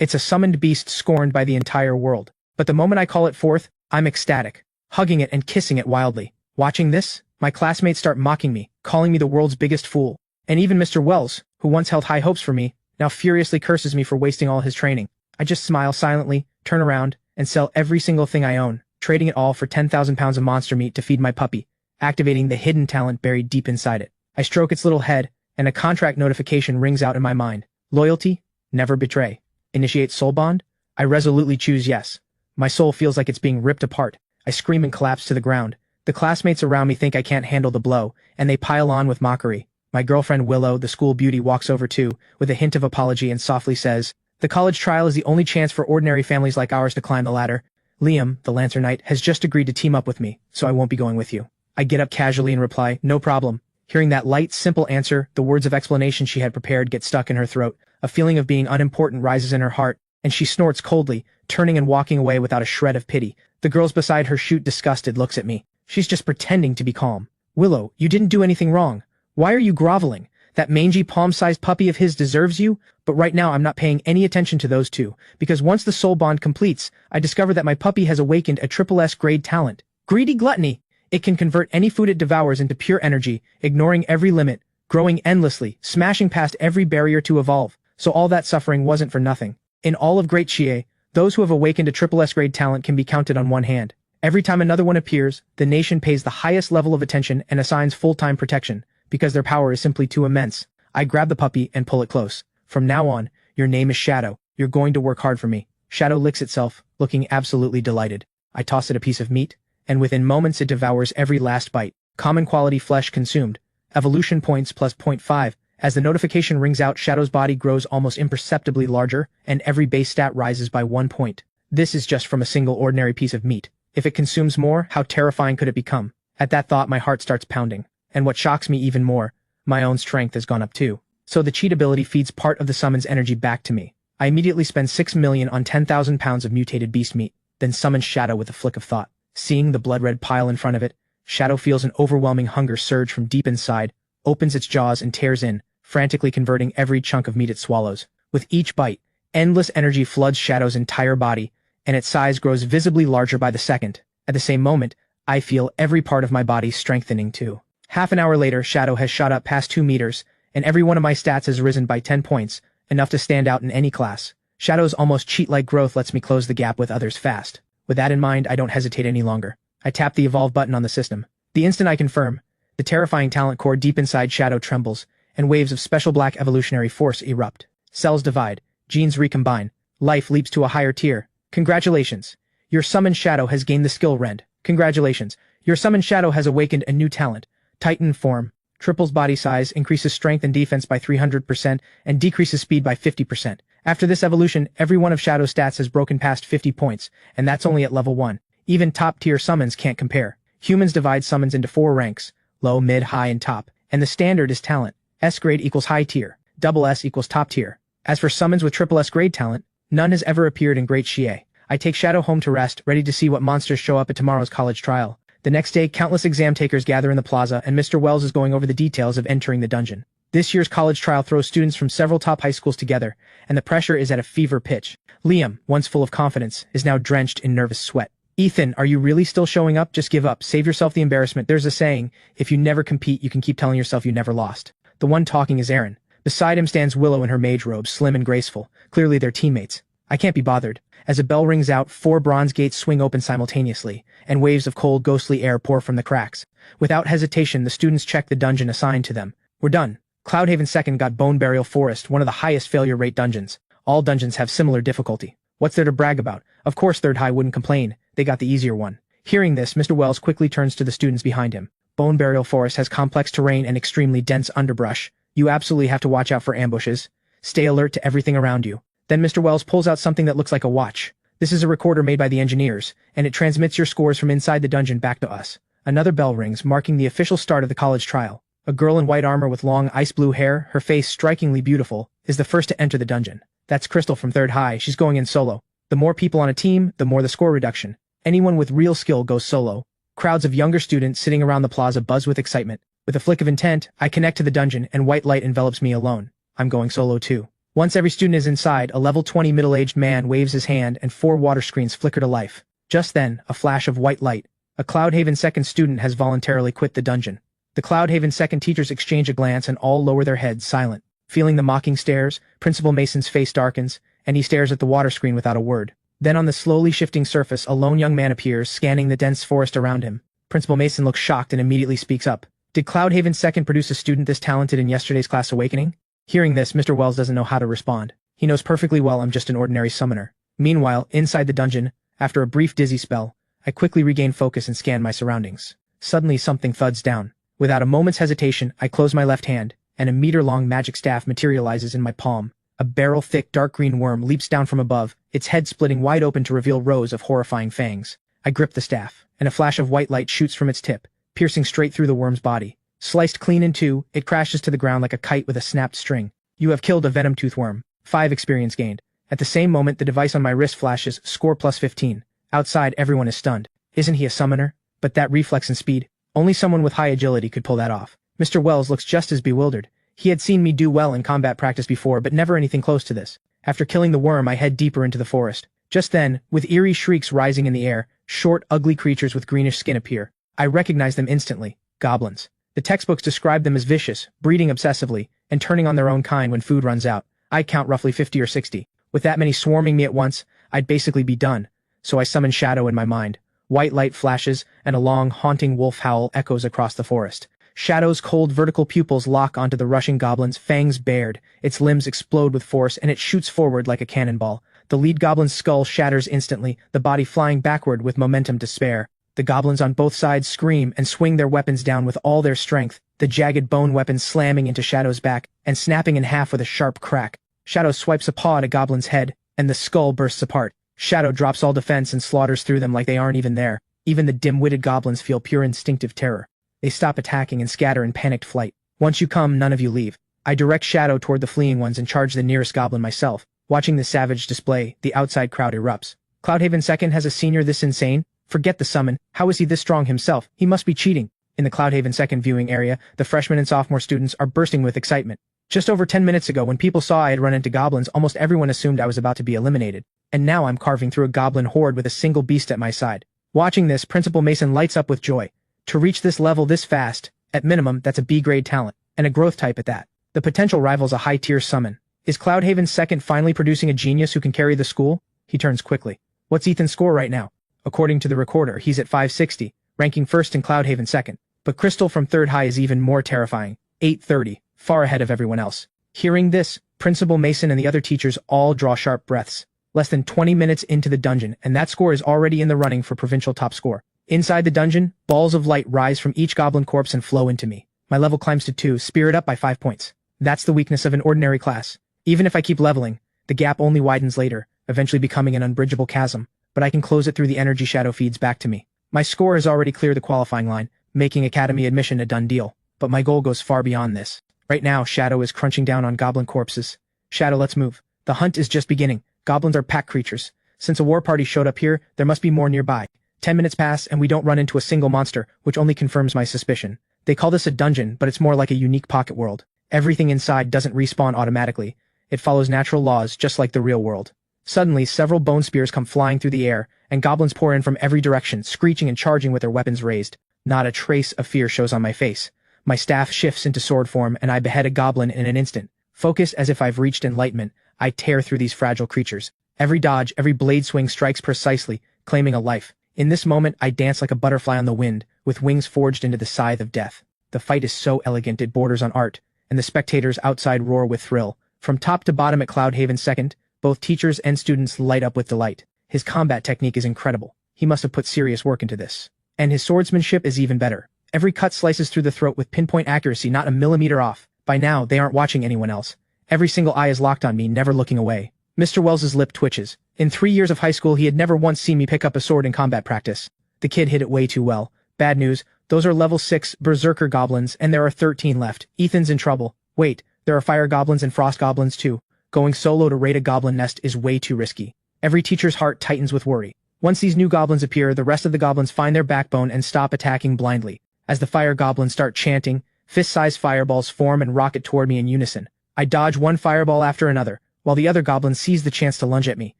It's a summoned beast scorned by the entire world. But the moment I call it forth, I'm ecstatic, hugging it and kissing it wildly. Watching this, my classmates start mocking me, calling me the world's biggest fool. And even Mr. Wells, who once held high hopes for me, now furiously curses me for wasting all his training. I just smile silently, turn around, and sell every single thing I own, trading it all for 10,000 pounds of monster meat to feed my puppy, activating the hidden talent buried deep inside it. I stroke its little head, and a contract notification rings out in my mind. Loyalty? Never betray. Initiate soul bond? I resolutely choose yes. My soul feels like it's being ripped apart. I scream and collapse to the ground. The classmates around me think I can't handle the blow, and they pile on with mockery. My girlfriend Willow, the school beauty, walks over too, with a hint of apology and softly says, "The college trial is the only chance for ordinary families like ours to climb the ladder. Liam, the Lantern Knight, has just agreed to team up with me, so I won't be going with you." I get up casually and reply, "No problem." Hearing that light, simple answer, the words of explanation she had prepared get stuck in her throat. A feeling of being unimportant rises in her heart, and she snorts coldly, turning and walking away without a shred of pity. The girls beside her shoot disgusted looks at me. She's just pretending to be calm. "Willow, you didn't do anything wrong. Why are you groveling? That mangy palm-sized puppy of his deserves you?" But right now I'm not paying any attention to those two, because once the soul bond completes, I discover that my puppy has awakened a SSS grade talent. Greedy Gluttony. It can convert any food it devours into pure energy, ignoring every limit, growing endlessly, smashing past every barrier to evolve. So all that suffering wasn't for nothing. In all of Great Chie, those who have awakened a SSS grade talent can be counted on one hand. Every time another one appears, the nation pays the highest level of attention and assigns full-time protection, because their power is simply too immense. I grab the puppy and pull it close. "From now on, your name is Shadow. You're going to work hard for me." Shadow licks itself, looking absolutely delighted. I toss it a piece of meat, and within moments it devours every last bite. Common quality flesh consumed. Evolution points plus 0.5. As the notification rings out, Shadow's body grows almost imperceptibly larger, and every base stat rises by 1 point. This is just from a single ordinary piece of meat. If it consumes more, how terrifying could it become? At that thought, my heart starts pounding. And what shocks me even more, my own strength has gone up too. So the cheat ability feeds part of the summon's energy back to me. I immediately spend 6 million on 10,000 pounds of mutated beast meat, then summon Shadow with a flick of thought. Seeing the blood-red pile in front of it, Shadow feels an overwhelming hunger surge from deep inside, opens its jaws and tears in, frantically converting every chunk of meat it swallows. With each bite, endless energy floods Shadow's entire body, and its size grows visibly larger by the second. At the same moment, I feel every part of my body strengthening too. Half an hour later, Shadow has shot up past 2 meters, and every one of my stats has risen by 10 points, enough to stand out in any class. Shadow's almost cheat-like growth lets me close the gap with others fast. With that in mind, I don't hesitate any longer. I tap the Evolve button on the system. The instant I confirm, the terrifying talent core deep inside Shadow trembles, and waves of special black evolutionary force erupt. Cells divide, genes recombine, life leaps to a higher tier. Congratulations! Your summoned Shadow has gained the skill Rend. Congratulations! Your summoned Shadow has awakened a new talent. Titan form. Triples body size, increases strength and defense by 300%, and decreases speed by 50%. After this evolution, every one of Shadow's stats has broken past 50 points, and that's only at level 1. Even top-tier summons can't compare. Humans divide summons into 4 ranks, low, mid, high, and top, and the standard is talent. S grade equals high tier, double S equals top tier. As for summons with SSS grade talent, none has ever appeared in Great Chie. I take Shadow home to rest, ready to see what monsters show up at tomorrow's college trial. The next day, countless exam takers gather in the plaza, and Mr. Wells is going over the details of entering the dungeon. This year's college trial throws students from several top high schools together, and the pressure is at a fever pitch. Liam, once full of confidence, is now drenched in nervous sweat. "Ethan, are you really still showing up? Just give up. Save yourself the embarrassment. There's a saying, if you never compete, you can keep telling yourself you never lost." The one talking is Aaron. Beside him stands Willow in her mage robe, slim and graceful. Clearly they're teammates. I can't be bothered. As a bell rings out, 4 bronze gates swing open simultaneously, and waves of cold, ghostly air pour from the cracks. Without hesitation, the students check the dungeon assigned to them. We're done. Cloudhaven 2nd got Bone Burial Forest, one of the highest failure rate dungeons. All dungeons have similar difficulty. What's there to brag about? Of course Third High wouldn't complain. They got the easier one. Hearing this, Mr. Wells quickly turns to the students behind him. Bone Burial Forest has complex terrain and extremely dense underbrush. You absolutely have to watch out for ambushes. Stay alert to everything around you. Then Mr. Wells pulls out something that looks like a watch. This is a recorder made by the engineers, and it transmits your scores from inside the dungeon back to us. Another bell rings, marking the official start of the college trial. A girl in white armor with long ice blue hair, her face strikingly beautiful, is the first to enter the dungeon. That's Crystal from Third High. She's going in solo. The more people on a team, the more the score reduction. Anyone with real skill goes solo. Crowds of younger students sitting around the plaza buzz with excitement. With a flick of intent, I connect to the dungeon, and white light envelops me alone. I'm going solo too. Once every student is inside, a level 20 middle-aged man waves his hand and 4 water screens flicker to life. Just then, a flash of white light. A Cloudhaven second student has voluntarily quit the dungeon. The Cloudhaven second teachers exchange a glance and all lower their heads, silent. Feeling the mocking stares, Principal Mason's face darkens, and he stares at the water screen without a word. Then on the slowly shifting surface, a lone young man appears, scanning the dense forest around him. Principal Mason looks shocked and immediately speaks up. Did Cloudhaven second produce a student this talented in yesterday's class awakening? Hearing this, Mr. Wells doesn't know how to respond. He knows perfectly well I'm just an ordinary summoner. Meanwhile, inside the dungeon, after a brief dizzy spell, I quickly regain focus and scan my surroundings. Suddenly something thuds down. Without a moment's hesitation, I close my left hand, and a meter-long magic staff materializes in my palm. A barrel-thick dark green worm leaps down from above, its head splitting wide open to reveal rows of horrifying fangs. I grip the staff, and a flash of white light shoots from its tip, piercing straight through the worm's body. Sliced clean in two, it crashes to the ground like a kite with a snapped string. You have killed a venom-tooth worm. 5 experience gained. At the same moment, the device on my wrist flashes, score plus 15. Outside, everyone is stunned. Isn't he a summoner? But that reflex and speed, only someone with high agility could pull that off. Mr. Wells looks just as bewildered. He had seen me do well in combat practice before, but never anything close to this. After killing the worm, I head deeper into the forest. Just then, with eerie shrieks rising in the air, short, ugly creatures with greenish skin appear. I recognize them instantly. Goblins. The textbooks describe them as vicious, breeding obsessively, and turning on their own kind when food runs out. I count roughly 50 or 60. With that many swarming me at once, I'd basically be done. So I summon Shadow in my mind. White light flashes, and a long, haunting wolf howl echoes across the forest. Shadow's cold vertical pupils lock onto the rushing goblin's fangs bared, its limbs explode with force, and it shoots forward like a cannonball. The lead goblin's skull shatters instantly, the body flying backward with momentum to spare. The goblins on both sides scream and swing their weapons down with all their strength, the jagged bone weapons slamming into Shadow's back and snapping in half with a sharp crack. Shadow swipes a paw at a goblin's head, and the skull bursts apart. Shadow drops all defense and slaughters through them like they aren't even there. Even the dim-witted goblins feel pure instinctive terror. They stop attacking and scatter in panicked flight. Once you come, none of you leave. I direct Shadow toward the fleeing ones and charge the nearest goblin myself. Watching the savage display, the outside crowd erupts. Cloudhaven second has a senior this insane? Forget the summon. How is he this strong himself? He must be cheating. In the Cloudhaven second viewing area, the freshman and sophomore students are bursting with excitement. Just over 10 minutes ago, when people saw I had run into goblins, almost everyone assumed I was about to be eliminated. And now I'm carving through a goblin horde with a single beast at my side. Watching this, Principal Mason lights up with joy. To reach this level this fast, at minimum, that's a B-grade talent, and a growth type at that. The potential rivals a high-tier summon. Is Cloudhaven second finally producing a genius who can carry the school? He turns quickly. What's Ethan's score right now? According to the recorder, he's at 560, ranking first in Cloudhaven second. But Crystal from third high is even more terrifying, 830, far ahead of everyone else. Hearing this, Principal Mason and the other teachers all draw sharp breaths. Less than 20 minutes into the dungeon, and that score is already in the running for provincial top score. Inside the dungeon, balls of light rise from each goblin corpse and flow into me. My level climbs to 2, spirit up by 5 points. That's the weakness of an ordinary class. Even if I keep leveling, the gap only widens later, eventually becoming an unbridgeable chasm, but I can close it through the energy Shadow feeds back to me. My score has already cleared the qualifying line, making academy admission a done deal, but my goal goes far beyond this. Right now, Shadow is crunching down on goblin corpses. Shadow, let's move. The hunt is just beginning. Goblins are pack creatures. Since a war party showed up here, there must be more nearby. 10 minutes pass and we don't run into a single monster, which only confirms my suspicion. They call this a dungeon, but it's more like a unique pocket world. Everything inside doesn't respawn automatically. It follows natural laws, just like the real world. Suddenly, several bone spears come flying through the air, and goblins pour in from every direction, screeching and charging with their weapons raised. Not a trace of fear shows on my face. My staff shifts into sword form, and I behead a goblin in an instant. Focused as if I've reached enlightenment, I tear through these fragile creatures. Every dodge, every blade swing strikes precisely, claiming a life. In this moment, I dance like a butterfly on the wind, with wings forged into the scythe of death. The fight is so elegant it borders on art, and the spectators outside roar with thrill. From top to bottom at Cloudhaven second, both teachers and students light up with delight. His combat technique is incredible. He must have put serious work into this. And his swordsmanship is even better. Every cut slices through the throat with pinpoint accuracy, not a millimeter off. By now, they aren't watching anyone else. Every single eye is locked on me, never looking away. Mr. Wells's lip twitches. In 3 years of high school, he had never once seen me pick up a sword in combat practice. The kid hit it way too well. Bad news, those are level 6 berserker goblins, and there are 13 left. Ethan's in trouble. Wait, there are fire goblins and frost goblins too. Going solo to raid a goblin nest is way too risky. Every teacher's heart tightens with worry. Once these new goblins appear, the rest of the goblins find their backbone and stop attacking blindly. As the fire goblins start chanting, fist-sized fireballs form and rocket toward me in unison. I dodge one fireball after another, while the other goblin sees the chance to lunge at me.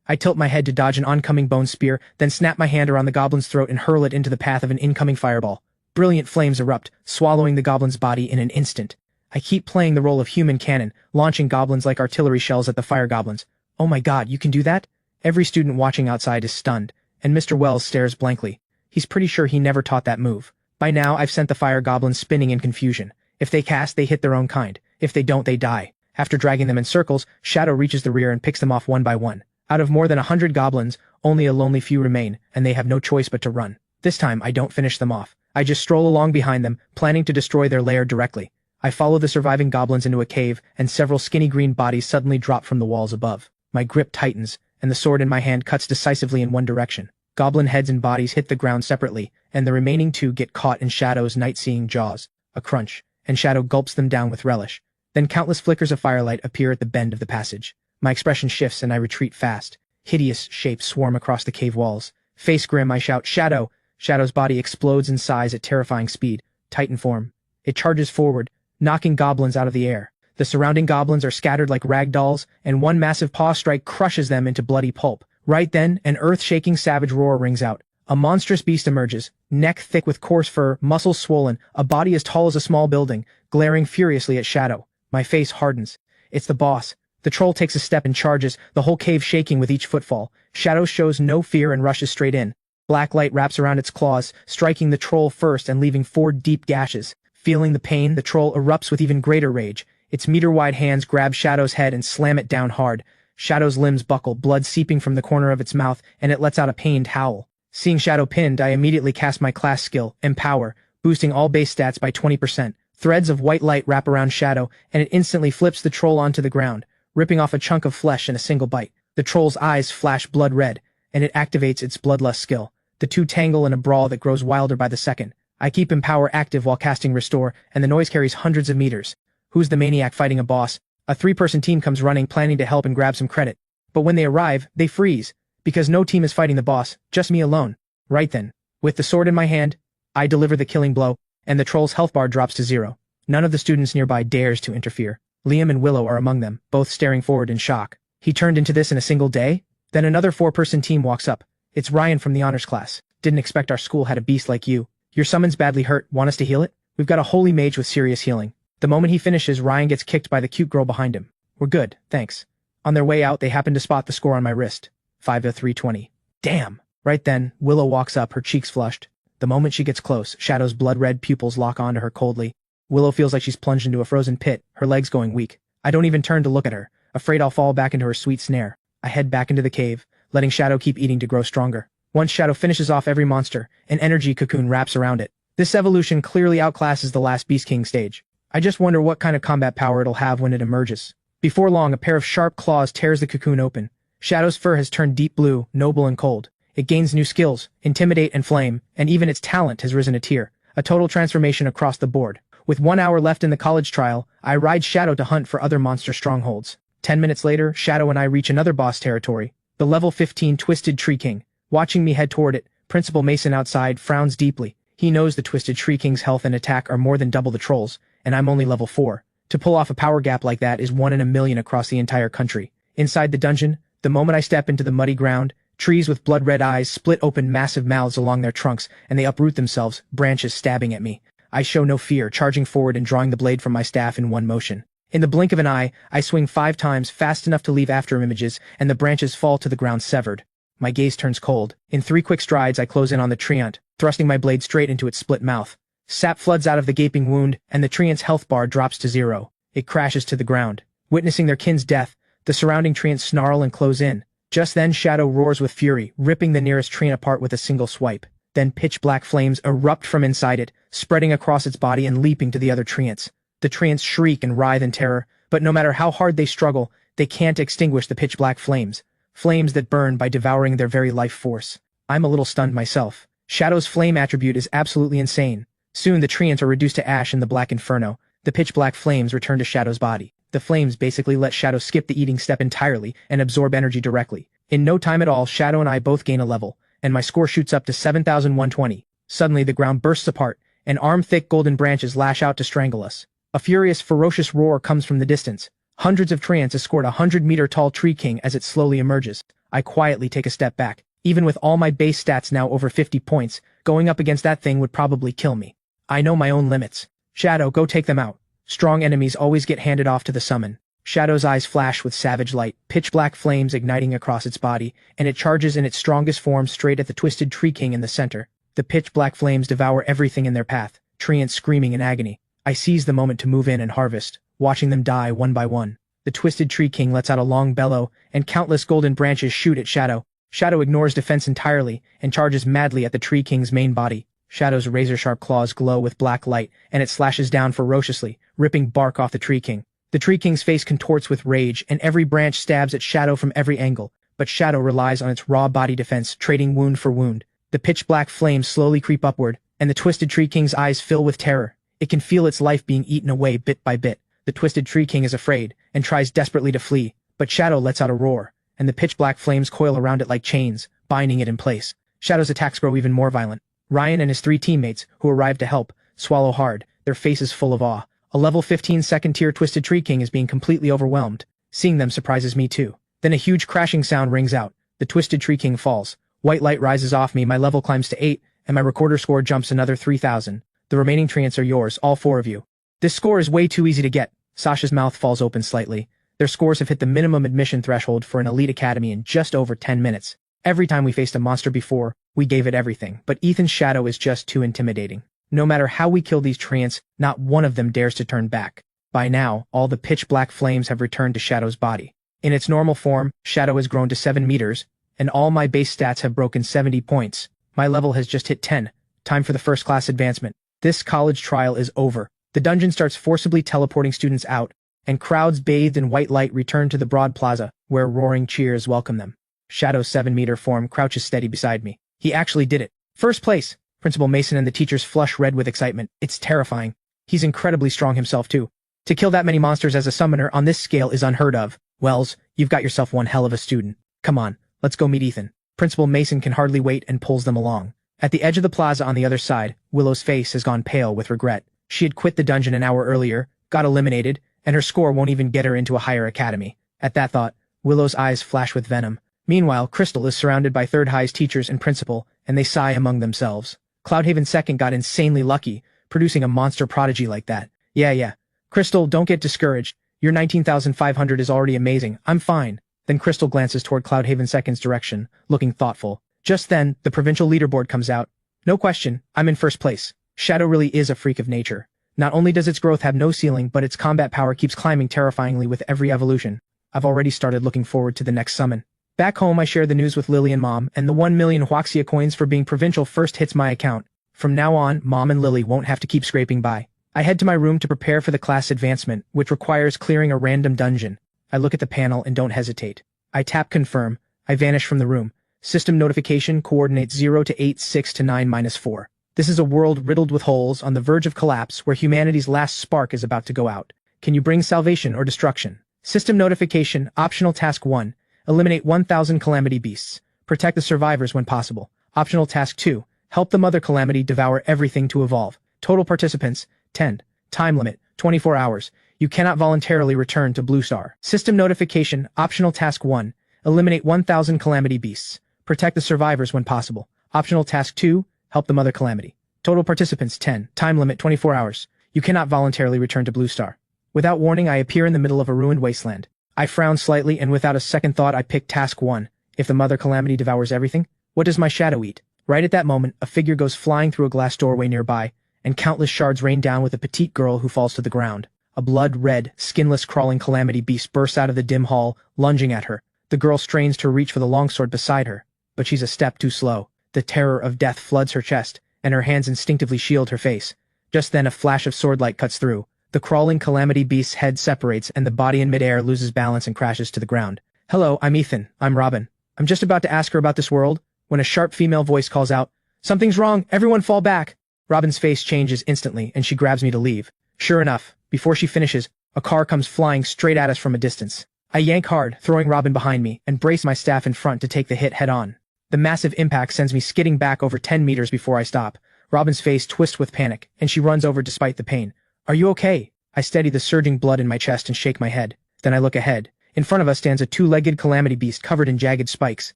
I tilt my head to dodge an oncoming bone spear, then snap my hand around the goblin's throat and hurl it into the path of an incoming fireball. Brilliant flames erupt, swallowing the goblin's body in an instant. I keep playing the role of human cannon, launching goblins like artillery shells at the fire goblins. Oh my god, you can do that? Every student watching outside is stunned, and Mr. Wells stares blankly. He's pretty sure he never taught that move. By now, I've sent the fire goblins spinning in confusion. If they cast, they hit their own kind. If they don't, they die. After dragging them in circles, Shadow reaches the rear and picks them off one by one. Out of more than 100 goblins, only a lonely few remain, and they have no choice but to run. This time, I don't finish them off. I just stroll along behind them, planning to destroy their lair directly. I follow the surviving goblins into a cave, and several skinny green bodies suddenly drop from the walls above. My grip tightens, and the sword in my hand cuts decisively in one direction. Goblin heads and bodies hit the ground separately, and the remaining two get caught in Shadow's night-seeing jaws. A crunch, and Shadow gulps them down with relish. Then countless flickers of firelight appear at the bend of the passage. My expression shifts and I retreat fast. Hideous shapes swarm across the cave walls. Face grim, I shout, "Shadow!" Shadow's body explodes in size at terrifying speed. Titan form. It charges forward, knocking goblins out of the air. The surrounding goblins are scattered like rag dolls, and one massive paw strike crushes them into bloody pulp. Right then, an earth-shaking savage roar rings out. A monstrous beast emerges, neck thick with coarse fur, muscles swollen, a body as tall as a small building, glaring furiously at Shadow. My face hardens. It's the boss. The troll takes a step and charges, the whole cave shaking with each footfall. Shadow shows no fear and rushes straight in. Black light wraps around its claws, striking the troll first and leaving 4 deep gashes. Feeling the pain, the troll erupts with even greater rage. Its meter-wide hands grab Shadow's head and slam it down hard. Shadow's limbs buckle, blood seeping from the corner of its mouth, and it lets out a pained howl. Seeing Shadow pinned, I immediately cast my class skill, Empower, boosting all base stats by 20%. Threads of white light wrap around Shadow, and it instantly flips the troll onto the ground, ripping off a chunk of flesh in a single bite. The troll's eyes flash blood red, and it activates its bloodlust skill. The two tangle in a brawl that grows wilder by the second. I keep Empower active while casting Restore, and the noise carries hundreds of meters. Who's the maniac fighting a boss? A 3-person team comes running, planning to help and grab some credit. But when they arrive, they freeze, because no team is fighting the boss, just me alone. Right then, with the sword in my hand, I deliver the killing blow, and the troll's health bar drops to 0. None of the students nearby dares to interfere. Liam and Willow are among them, both staring forward in shock. He turned into this in a single day? Then another 4-person team walks up. It's Ryan from the honors class. Didn't expect our school had a beast like you. Your summon's badly hurt, want us to heal it? We've got a holy mage with serious healing. The moment he finishes, Ryan gets kicked by the cute girl behind him. We're good, thanks. On their way out, they happen to spot the score on my wrist. 5-3-20. Damn! Right then, Willow walks up, her cheeks flushed. The moment she gets close, Shadow's blood-red pupils lock onto her coldly. Willow feels like she's plunged into a frozen pit, her legs going weak. I don't even turn to look at her, afraid I'll fall back into her sweet snare. I head back into the cave, letting Shadow keep eating to grow stronger. Once Shadow finishes off every monster, an energy cocoon wraps around it. This evolution clearly outclasses the last Beast King stage. I just wonder what kind of combat power it'll have when it emerges. Before long, a pair of sharp claws tears the cocoon open. Shadow's fur has turned deep blue, noble and cold. It gains new skills, Intimidate and Flame, and even its talent has risen a tier. A total transformation across the board. With 1 hour left in the college trial, I ride Shadow to hunt for other monster strongholds. 10 minutes later, Shadow and I reach another boss territory, the level 15 Twisted Tree King. Watching me head toward it, Principal Mason outside frowns deeply. He knows the Twisted Tree King's health and attack are more than double the troll's, and I'm only level 4. To pull off a power gap like that is 1 in a million across the entire country. Inside the dungeon, the moment I step into the muddy ground, trees with blood-red eyes split open massive mouths along their trunks, and they uproot themselves, branches stabbing at me. I show no fear, charging forward and drawing the blade from my staff in one motion. In the blink of an eye, I swing 5 times fast enough to leave after images, and the branches fall to the ground severed. My gaze turns cold. In 3 quick strides, I close in on the treant, thrusting my blade straight into its split mouth. Sap floods out of the gaping wound, and the treant's health bar drops to 0. It crashes to the ground. Witnessing their kin's death, the surrounding treants snarl and close in. Just then, Shadow roars with fury, ripping the nearest treant apart with a single swipe. Then pitch-black flames erupt from inside it, spreading across its body and leaping to the other treants. The treants shriek and writhe in terror, but no matter how hard they struggle, they can't extinguish the pitch-black flames. Flames that burn by devouring their very life force. I'm a little stunned myself. Shadow's flame attribute is absolutely insane. Soon the treants are reduced to ash in the black inferno. The pitch-black flames return to Shadow's body. The flames basically let Shadow skip the eating step entirely and absorb energy directly. In no time at all, Shadow and I both gain a level, and my score shoots up to 7,120. Suddenly the ground bursts apart, and arm-thick golden branches lash out to strangle us. A furious, ferocious roar comes from the distance. Hundreds of treants escort a 100-meter-tall tree king as it slowly emerges. I quietly take a step back. Even with all my base stats now over 50 points, going up against that thing would probably kill me. I know my own limits. Shadow, go take them out. Strong enemies always get handed off to the summon. Shadow's eyes flash with savage light, pitch-black flames igniting across its body, and it charges in its strongest form straight at the twisted tree king in the center. The pitch-black flames devour everything in their path, treants screaming in agony. I seize the moment to move in and harvest, watching them die one by one. The twisted tree king lets out a long bellow, and countless golden branches shoot at Shadow. Shadow ignores defense entirely, and charges madly at the tree king's main body. Shadow's razor-sharp claws glow with black light, and it slashes down ferociously, ripping bark off the tree king. The tree king's face contorts with rage, and every branch stabs at Shadow from every angle, but Shadow relies on its raw body defense, trading wound for wound. The pitch-black flames slowly creep upward, and the twisted tree king's eyes fill with terror. It can feel its life being eaten away bit by bit. The twisted tree king is afraid, and tries desperately to flee, but Shadow lets out a roar, and the pitch-black flames coil around it like chains, binding it in place. Shadow's attacks grow even more violent. Ryan and his 3 teammates, who arrive to help, swallow hard, their faces full of awe. A level 15 second-tier twisted tree king is being completely overwhelmed. Seeing them surprises me too. Then a huge crashing sound rings out. The twisted tree king falls. White light rises off me, my level climbs to 8, and my recorder score jumps another 3,000. The remaining treants are yours, all 4 of you. This score is way too easy to get. Sasha's mouth falls open slightly. Their scores have hit the minimum admission threshold for an elite academy in just over 10 minutes. Every time we faced a monster before, we gave it everything, but Ethan's Shadow is just too intimidating. No matter how we kill these treants, not one of them dares to turn back. By now, all the pitch-black flames have returned to Shadow's body. In its normal form, Shadow has grown to 7 meters, and all my base stats have broken 70 points. My level has just hit 10. Time for the first class advancement. This college trial is over. The dungeon starts forcibly teleporting students out, and crowds bathed in white light return to the broad plaza, where roaring cheers welcome them. Shadow's 7-meter form crouches steady beside me. He actually did it. First place! Principal Mason and the teachers flush red with excitement. It's terrifying. He's incredibly strong himself too. To kill that many monsters as a summoner on this scale is unheard of. Wells, you've got yourself one hell of a student. Come on, let's go meet Ethan. Principal Mason can hardly wait and pulls them along. At the edge of the plaza on the other side, Willow's face has gone pale with regret. She had quit the dungeon an hour earlier, got eliminated, and her score won't even get her into a higher academy. At that thought, Willow's eyes flash with venom. Meanwhile, Crystal is surrounded by Third High's teachers and principal, and they sigh among themselves. Cloudhaven Second got insanely lucky, producing a monster prodigy like that. Yeah. Crystal, don't get discouraged. Your 19,500 is already amazing. I'm fine. Then Crystal glances toward Cloudhaven Second's direction, looking thoughtful. Just then, the provincial leaderboard comes out. No question, I'm in first place. Shadow really is a freak of nature. Not only does its growth have no ceiling, but its combat power keeps climbing terrifyingly with every evolution. I've already started looking forward to the next summon. Back home, I share the news with Lily and Mom, and the 1 million Huaxia coins for being provincial first hits my account. From now on, Mom and Lily won't have to keep scraping by. I head to my room to prepare for the class advancement, which requires clearing a random dungeon. I look at the panel and don't hesitate. I tap confirm. I vanish from the room. System notification, coordinates 0 to 8, 6 to 9-4. This is a world riddled with holes on the verge of collapse where humanity's last spark is about to go out. Can you bring salvation or destruction? System notification, optional task 1. Eliminate 1,000 calamity beasts. Protect the survivors when possible. Optional task 2. Help the mother calamity devour everything to evolve. Total participants, 10. Time limit, 24 hours. You cannot voluntarily return to Blue Star. System notification, optional task 1. Eliminate 1,000 calamity beasts. Protect the survivors when possible. Optional task 2. Help the mother calamity. Total participants, 10. Time limit, 24 hours. You cannot voluntarily return to Blue Star. Without warning, I appear in the middle of a ruined wasteland. I frown slightly, and without a second thought, I pick task 1. If the mother calamity devours everything, what does my shadow eat? Right at that moment, a figure goes flying through a glass doorway nearby, and countless shards rain down with a petite girl who falls to the ground. A blood-red, skinless crawling calamity beast bursts out of the dim hall, lunging at her. The girl strains to reach for the longsword beside her, but she's a step too slow. The terror of death floods her chest, and her hands instinctively shield her face. Just then a flash of swordlight cuts through. The crawling calamity beast's head separates, and the body in midair loses balance and crashes to the ground. Hello, I'm Ethan. I'm Robin. I'm just about to ask her about this world, when a sharp female voice calls out, "Something's wrong, everyone fall back!" Robin's face changes instantly, and she grabs me to leave. Sure enough, before she finishes, a car comes flying straight at us from a distance. I yank hard, throwing Robin behind me, and brace my staff in front to take the hit head-on. The massive impact sends me skidding back over 10 meters before I stop. Robin's face twists with panic, and she runs over despite the pain. "Are you okay?" I steady the surging blood in my chest and shake my head. Then I look ahead. In front of us stands a two-legged calamity beast covered in jagged spikes.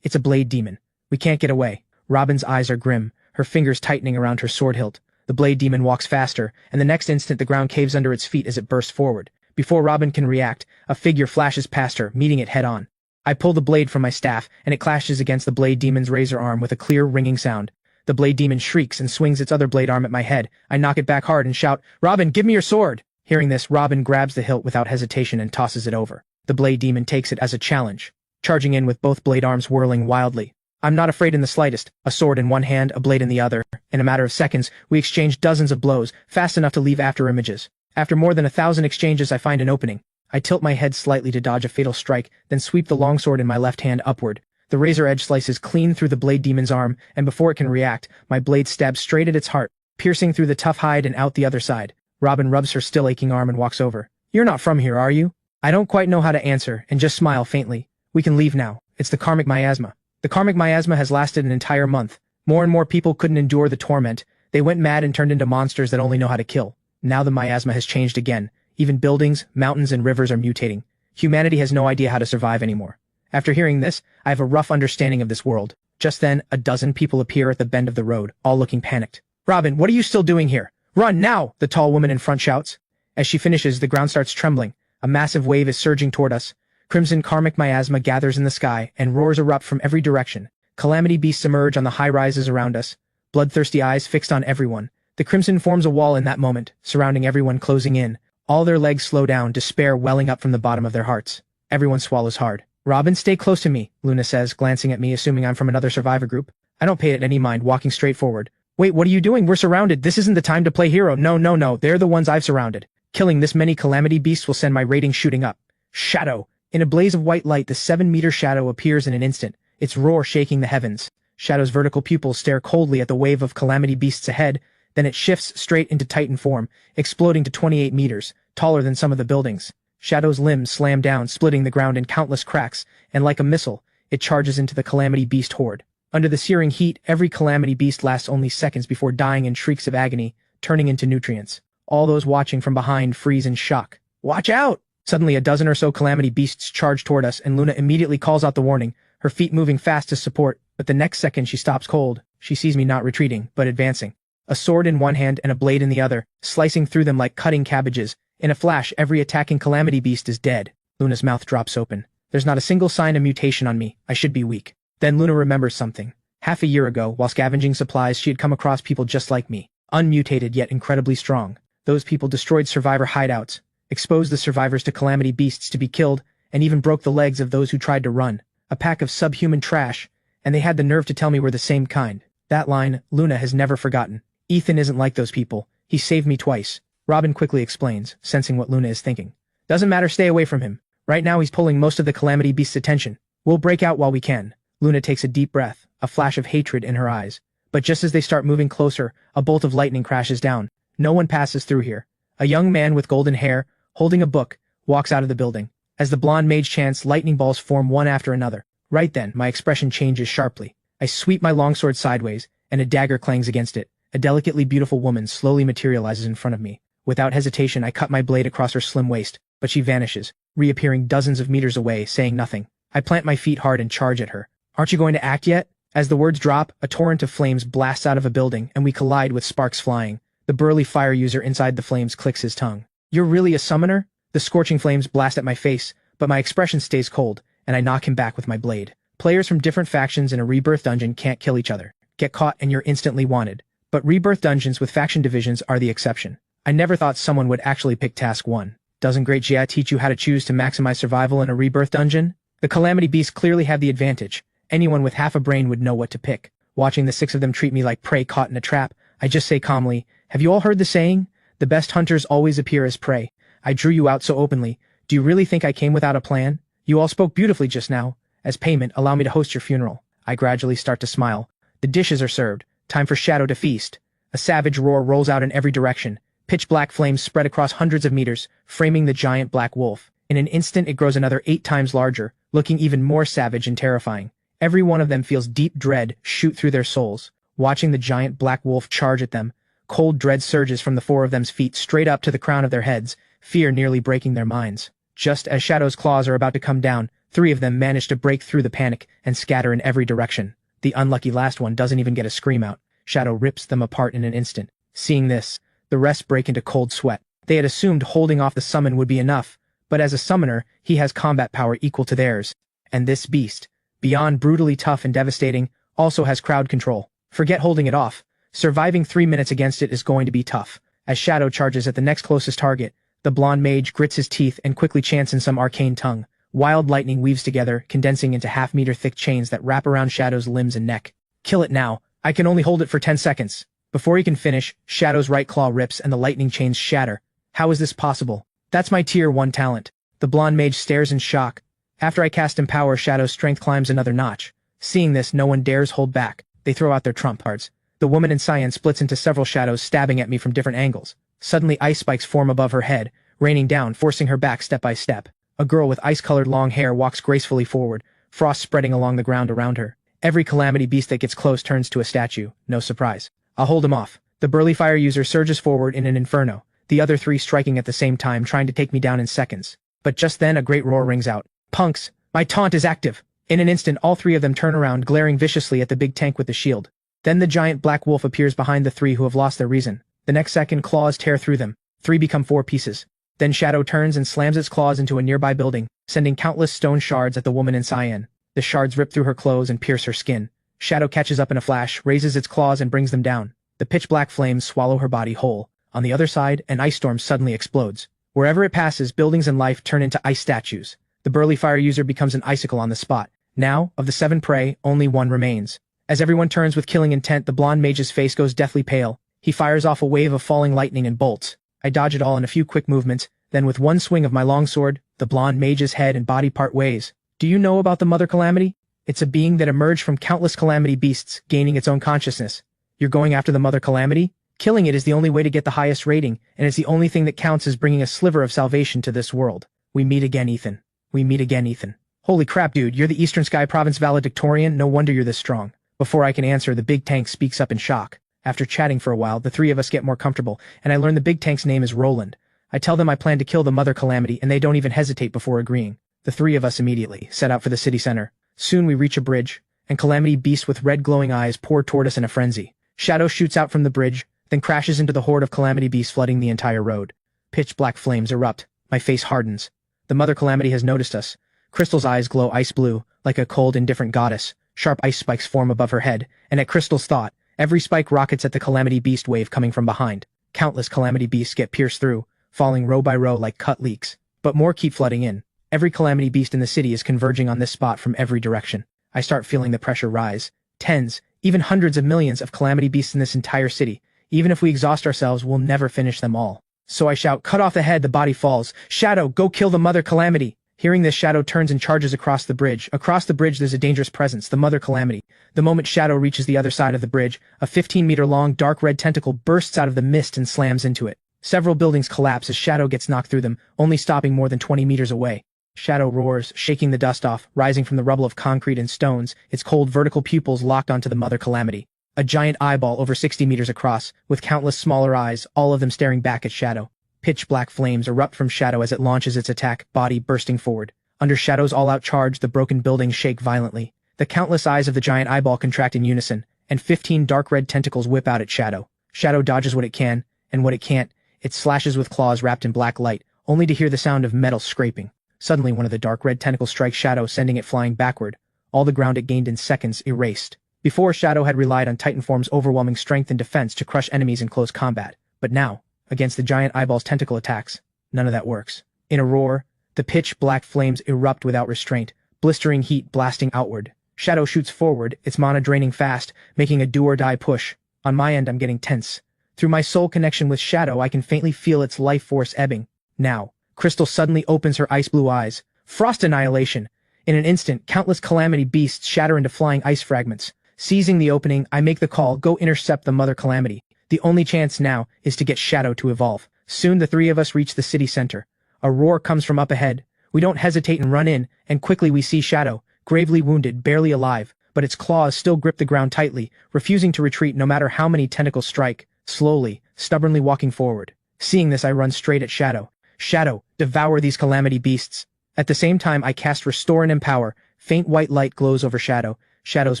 It's a blade demon. We can't get away. Robin's eyes are grim, her fingers tightening around her sword hilt. The blade demon walks faster, and the next instant the ground caves under its feet as it bursts forward. Before Robin can react, a figure flashes past her, meeting it head-on. I pull the blade from my staff, and it clashes against the blade demon's razor arm with a clear, ringing sound. The blade demon shrieks and swings its other blade arm at my head. I knock it back hard and shout, "Robin, give me your sword!" Hearing this, Robin grabs the hilt without hesitation and tosses it over. The blade demon takes it as a challenge, charging in with both blade arms whirling wildly. I'm not afraid in the slightest, a sword in one hand, a blade in the other. In a matter of seconds, we exchange dozens of blows, fast enough to leave after images. After more than 1,000 exchanges, I find an opening. I tilt my head slightly to dodge a fatal strike, then sweep the longsword in my left hand upward. The razor edge slices clean through the blade demon's arm, and before it can react, my blade stabs straight at its heart, piercing through the tough hide and out the other side. Robin rubs her still aching arm and walks over. "You're not from here, are you?" I don't quite know how to answer, and just smile faintly. "We can leave now. It's the karmic miasma." The karmic miasma has lasted an entire month. More and more people couldn't endure the torment. They went mad and turned into monsters that only know how to kill. Now the miasma has changed again. Even buildings, mountains, and rivers are mutating. Humanity has no idea how to survive anymore. After hearing this, I have a rough understanding of this world. Just then, a dozen people appear at the bend of the road, all looking panicked. "Robin, what are you still doing here? Run, now!" the tall woman in front shouts. As she finishes, the ground starts trembling. A massive wave is surging toward us. Crimson karmic miasma gathers in the sky, and roars erupt from every direction. Calamity beasts emerge on the high-rises around us, bloodthirsty eyes fixed on everyone. The crimson forms a wall in that moment, surrounding everyone, closing in. All their legs slow down, despair welling up from the bottom of their hearts. Everyone swallows hard. "Robin, stay close to me," Luna says, glancing at me, assuming I'm from another survivor group. I don't pay it any mind, walking straight forward. "Wait, what are you doing? We're surrounded. This isn't the time to play hero." No. They're the ones I've surrounded. Killing this many calamity beasts will send my rating shooting up. Shadow. In a blaze of white light, the 7-meter shadow appears in an instant, its roar shaking the heavens. Shadow's vertical pupils stare coldly at the wave of calamity beasts ahead, then it shifts straight into Titan form, exploding to 28 meters, taller than some of the buildings. Shadow's limbs slam down, splitting the ground in countless cracks, and like a missile, it charges into the calamity beast horde. Under the searing heat, every calamity beast lasts only seconds before dying in shrieks of agony, turning into nutrients. All those watching from behind freeze in shock. "Watch out!" Suddenly, a dozen or so calamity beasts charge toward us, and Luna immediately calls out the warning, her feet moving fast to support, but the next second she stops cold. She sees me not retreating, but advancing. A sword in one hand and a blade in the other, slicing through them like cutting cabbages. In a flash, every attacking calamity beast is dead. Luna's mouth drops open. There's not a single sign of mutation on me. I should be weak. Then Luna remembers something. Half a year ago, while scavenging supplies, she had come across people just like me, unmutated yet incredibly strong. Those people destroyed survivor hideouts, exposed the survivors to calamity beasts to be killed, and even broke the legs of those who tried to run. A pack of subhuman trash, and they had the nerve to tell me we're the same kind. That line, Luna has never forgotten. Ethan isn't like those people. He saved me twice. Robin quickly explains, sensing what Luna is thinking. "Doesn't matter, stay away from him. Right now he's pulling most of the calamity beast's attention. We'll break out while we can." Luna takes a deep breath, a flash of hatred in her eyes. But just as they start moving closer, a bolt of lightning crashes down. No one passes through here. A young man with golden hair, holding a book, walks out of the building. As the blonde mage chants, lightning balls form one after another. Right then, my expression changes sharply. I sweep my longsword sideways, and a dagger clangs against it. A delicately beautiful woman slowly materializes in front of me. Without hesitation, I cut my blade across her slim waist, but she vanishes, reappearing dozens of meters away, saying nothing. I plant my feet hard and charge at her. "Aren't you going to act yet?" As the words drop, a torrent of flames blasts out of a building, and we collide with sparks flying. The burly fire user inside the flames clicks his tongue. "You're really a summoner?" The scorching flames blast at my face, but my expression stays cold, and I knock him back with my blade. Players from different factions in a rebirth dungeon can't kill each other. Get caught and you're instantly wanted. But rebirth dungeons with faction divisions are the exception. I never thought someone would actually pick task 1. Doesn't Great Jia teach you how to choose to maximize survival in a rebirth dungeon? The calamity beasts clearly have the advantage. Anyone with half a brain would know what to pick. Watching the 6 of them treat me like prey caught in a trap, I just say calmly, "Have you all heard the saying? The best hunters always appear as prey. I drew you out so openly. Do you really think I came without a plan? You all spoke beautifully just now. As payment, allow me to host your funeral." I gradually start to smile. The dishes are served. Time for Shadow to feast. A savage roar rolls out in every direction. Pitch black flames spread across hundreds of meters, framing the giant black wolf. In an instant, it grows another 8 times larger, looking even more savage and terrifying. Every one of them feels deep dread shoot through their souls. Watching the giant black wolf charge at them, cold dread surges from the 4 of them's feet straight up to the crown of their heads, fear nearly breaking their minds. Just as Shadow's claws are about to come down, 3 of them manage to break through the panic and scatter in every direction. The unlucky last one doesn't even get a scream out. Shadow rips them apart in an instant. Seeing this, the rest break into cold sweat. They had assumed holding off the summon would be enough, but as a summoner, he has combat power equal to theirs. And this beast, beyond brutally tough and devastating, also has crowd control. Forget holding it off. Surviving 3 minutes against it is going to be tough. As Shadow charges at the next closest target, the blonde mage grits his teeth and quickly chants in some arcane tongue. Wild lightning weaves together, condensing into half-meter-thick chains that wrap around Shadow's limbs and neck. Kill it now. I can only hold it for 10 seconds. Before he can finish, Shadow's right claw rips and the lightning chains shatter. How is this possible? That's my tier 1 talent. The blonde mage stares in shock. After I cast Empower, Shadow's strength climbs another notch. Seeing this, no one dares hold back. They throw out their trump cards. The woman in cyan splits into several shadows, stabbing at me from different angles. Suddenly, ice spikes form above her head, raining down, forcing her back step by step. A girl with ice-colored long hair walks gracefully forward, frost spreading along the ground around her. Every calamity beast that gets close turns to a statue. No surprise. I'll hold him off. The burly fire user surges forward in an inferno, the other 3 striking at the same time, trying to take me down in seconds. But just then a great roar rings out. Punks! My taunt is active! In an instant, all 3 of them turn around, glaring viciously at the big tank with the shield. Then the giant black wolf appears behind the 3 who have lost their reason. The next second, claws tear through them. 3 become 4 pieces. Then Shadow turns and slams its claws into a nearby building, sending countless stone shards at the woman in cyan. The shards rip through her clothes and pierce her skin. Shadow catches up in a flash, raises its claws and brings them down. The pitch-black flames swallow her body whole. On the other side, an ice storm suddenly explodes. Wherever it passes, buildings and life turn into ice statues. The burly fire user becomes an icicle on the spot. Now, of the 7 prey, only 1 remains. As everyone turns with killing intent, the blonde mage's face goes deathly pale. He fires off a wave of falling lightning and bolts. I dodge it all in a few quick movements, then with one swing of my longsword, the blonde mage's head and body part ways. Do you know about the Mother Calamity? It's a being that emerged from countless calamity beasts, gaining its own consciousness. You're going after the Mother Calamity? Killing it is the only way to get the highest rating, and it's the only thing that counts as bringing a sliver of salvation to this world. We meet again, Ethan. We meet again, Ethan. Holy crap, dude, you're the Eastern Sky Province valedictorian? No wonder you're this strong. Before I can answer, the big tank speaks up in shock. After chatting for a while, the 3 of us get more comfortable, and I learn the big tank's name is Roland. I tell them I plan to kill the Mother Calamity, and they don't even hesitate before agreeing. The 3 of us immediately set out for the city center. Soon we reach a bridge, and calamity beasts with red glowing eyes pour toward us in a frenzy. Shadow shoots out from the bridge, then crashes into the horde of calamity beasts flooding the entire road. Pitch-black flames erupt. My face hardens. The Mother Calamity has noticed us. Crystal's eyes glow ice blue, like a cold, indifferent goddess. Sharp ice spikes form above her head, and at Crystal's thought, every spike rockets at the calamity beast wave coming from behind. Countless calamity beasts get pierced through, falling row by row like cut leaks. But more keep flooding in. Every calamity beast in the city is converging on this spot from every direction. I start feeling the pressure rise. Tens, even hundreds of millions of calamity beasts in this entire city. Even if we exhaust ourselves, we'll never finish them all. So I shout, cut off the head, the body falls. Shadow, go kill the Mother Calamity. Hearing this, Shadow turns and charges across the bridge. Across the bridge there's a dangerous presence, the Mother Calamity. The moment Shadow reaches the other side of the bridge, a 15-meter-long dark red tentacle bursts out of the mist and slams into it. Several buildings collapse as Shadow gets knocked through them, only stopping more than 20 meters away. Shadow roars, shaking the dust off, rising from the rubble of concrete and stones, its cold vertical pupils locked onto the Mother Calamity. A giant eyeball over 60 meters across, with countless smaller eyes, all of them staring back at Shadow. Pitch-black flames erupt from Shadow as it launches its attack, body bursting forward. Under Shadow's all-out charge, the broken buildings shake violently. The countless eyes of the giant eyeball contract in unison, and 15 dark red tentacles whip out at Shadow. Shadow dodges what it can, and what it can't, it slashes with claws wrapped in black light, only to hear the sound of metal scraping. Suddenly one of the dark red tentacles strikes Shadow, sending it flying backward. All the ground it gained in seconds erased. Before, Shadow had relied on Titanform's overwhelming strength and defense to crush enemies in close combat. But now, against the giant eyeball's tentacle attacks, none of that works. In a roar, the pitch-black flames erupt without restraint, blistering heat blasting outward. Shadow shoots forward, its mana draining fast, making a do-or-die push. On my end, I'm getting tense. Through my soul connection with Shadow, I can faintly feel its life force ebbing. Now, Crystal suddenly opens her ice-blue eyes. Frost annihilation! In an instant, countless calamity beasts shatter into flying ice fragments. Seizing the opening, I make the call, go intercept the Mother Calamity. The only chance now is to get Shadow to evolve. Soon the 3 of us reach the city center. A roar comes from up ahead. We don't hesitate and run in, and quickly we see Shadow, gravely wounded, barely alive, but its claws still grip the ground tightly, refusing to retreat no matter how many tentacles strike, slowly, stubbornly walking forward. Seeing this, I run straight at Shadow. Shadow, Devour these calamity beasts. At the same time I cast Restore and Empower. Faint white light glows over Shadow. Shadow's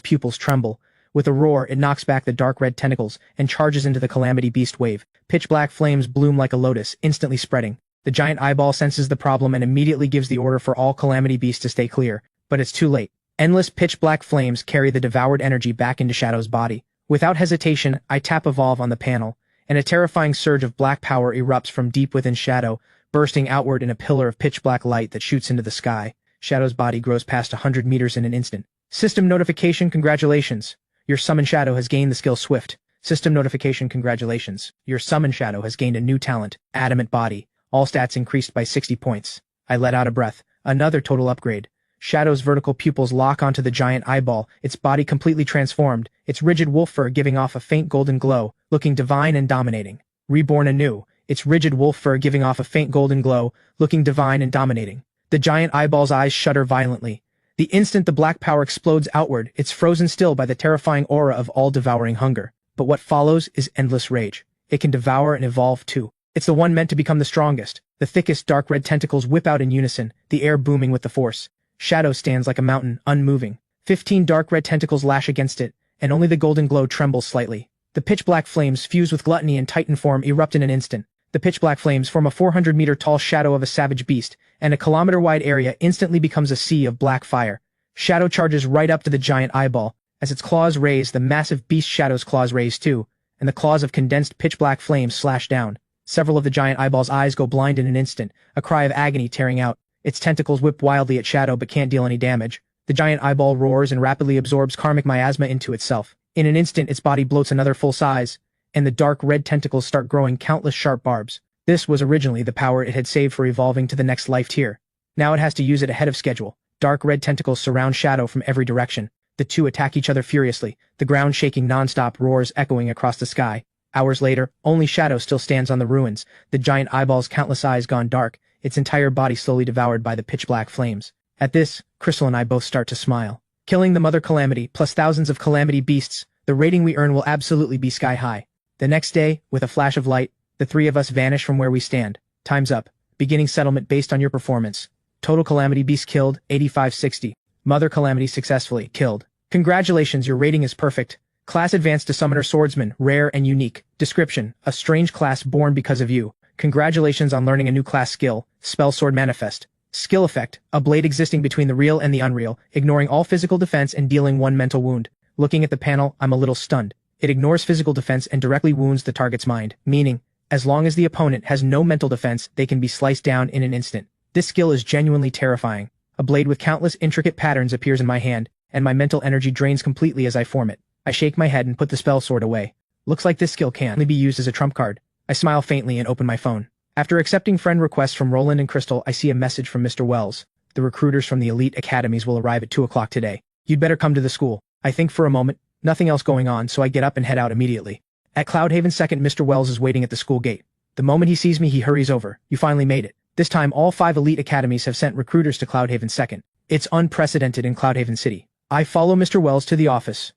pupils tremble. With a roar, it knocks back the dark red tentacles and charges into the calamity beast wave. Pitch black flames bloom like a lotus, instantly spreading. The giant eyeball senses the problem and immediately gives the order for all calamity beasts to stay clear. But it's too late. Endless pitch black flames carry the devoured energy back into Shadow's body. Without hesitation, I tap Evolve on the panel, and a terrifying surge of black power erupts from deep within Shadow, bursting outward in a pillar of pitch black light that shoots into the sky. Shadow's body grows past 100 meters in an instant. System notification, congratulations. Your summon Shadow has gained the skill Swift. System notification, congratulations. Your summon Shadow has gained a new talent, Adamant Body. All stats increased by 60 points. I let out a breath. Another total upgrade. Shadow's vertical pupils lock onto the giant eyeball, its body completely transformed, its rigid wolf fur giving off a faint golden glow, looking divine and dominating. Reborn anew, its rigid wolf fur giving off a faint golden glow, looking divine and dominating. The giant eyeball's eyes shudder violently. The instant the black power explodes outward, it's frozen still by the terrifying aura of all-devouring hunger. But what follows is endless rage. It can devour and evolve too. It's the one meant to become the strongest. The thickest dark red tentacles whip out in unison, the air booming with the force. Shadow stands like a mountain, unmoving. 15 dark red tentacles lash against it, and only the golden glow trembles slightly. The pitch-black flames fuse with Gluttony and Titan form erupt in an instant. The pitch-black flames form a 400-meter-tall shadow of a savage beast, and a kilometer-wide area instantly becomes a sea of black fire. Shadow charges right up to the giant eyeball. As its claws raise, the massive beast Shadow's claws raise too, and the claws of condensed pitch-black flames slash down. Several of the giant eyeball's eyes go blind in an instant, a cry of agony tearing out. Its tentacles whip wildly at Shadow but can't deal any damage. The giant eyeball roars and rapidly absorbs karmic miasma into itself. In an instant, its body bloats another full size, and the dark red tentacles start growing countless sharp barbs. This was originally the power it had saved for evolving to the next life tier. Now it has to use it ahead of schedule. Dark red tentacles surround Shadow from every direction. The two attack each other furiously, the ground shaking non-stop, roars echoing across the sky. Hours later, only Shadow still stands on the ruins, the giant eyeball's countless eyes gone dark, its entire body slowly devoured by the pitch-black flames. At this, Crystal and I both start to smile. Killing the Mother Calamity, plus thousands of Calamity beasts, the rating we earn will absolutely be sky-high. The next day, with a flash of light, the three of us vanish from where we stand. Time's up. Beginning settlement based on your performance. Total Calamity Beast killed, 8560. Mother Calamity successfully killed. Congratulations, your rating is perfect. Class advanced to Summoner Swordsman, rare and unique. Description, a strange class born because of you. Congratulations on learning a new class skill, Spell Sword Manifest. Skill effect, a blade existing between the real and the unreal, ignoring all physical defense and dealing one mental wound. Looking at the panel, I'm a little stunned. It ignores physical defense and directly wounds the target's mind, meaning, as long as the opponent has no mental defense, they can be sliced down in an instant. This skill is genuinely terrifying. A blade with countless intricate patterns appears in my hand, and my mental energy drains completely as I form it. I shake my head and put the spell sword away. Looks like this skill can only be used as a trump card. I smile faintly and open my phone. After accepting friend requests from Roland and Crystal, I see a message from Mr. Wells. The recruiters from the elite academies will arrive at 2 o'clock today. You'd better come to the school. I think for a moment, nothing else going on, so I get up and head out immediately. At Cloudhaven 2nd, Mr. Wells is waiting at the school gate. The moment he sees me, he hurries over. You finally made it. This time, all 5 elite academies have sent recruiters to Cloudhaven 2nd. It's unprecedented in Cloudhaven City. I follow Mr. Wells to the office.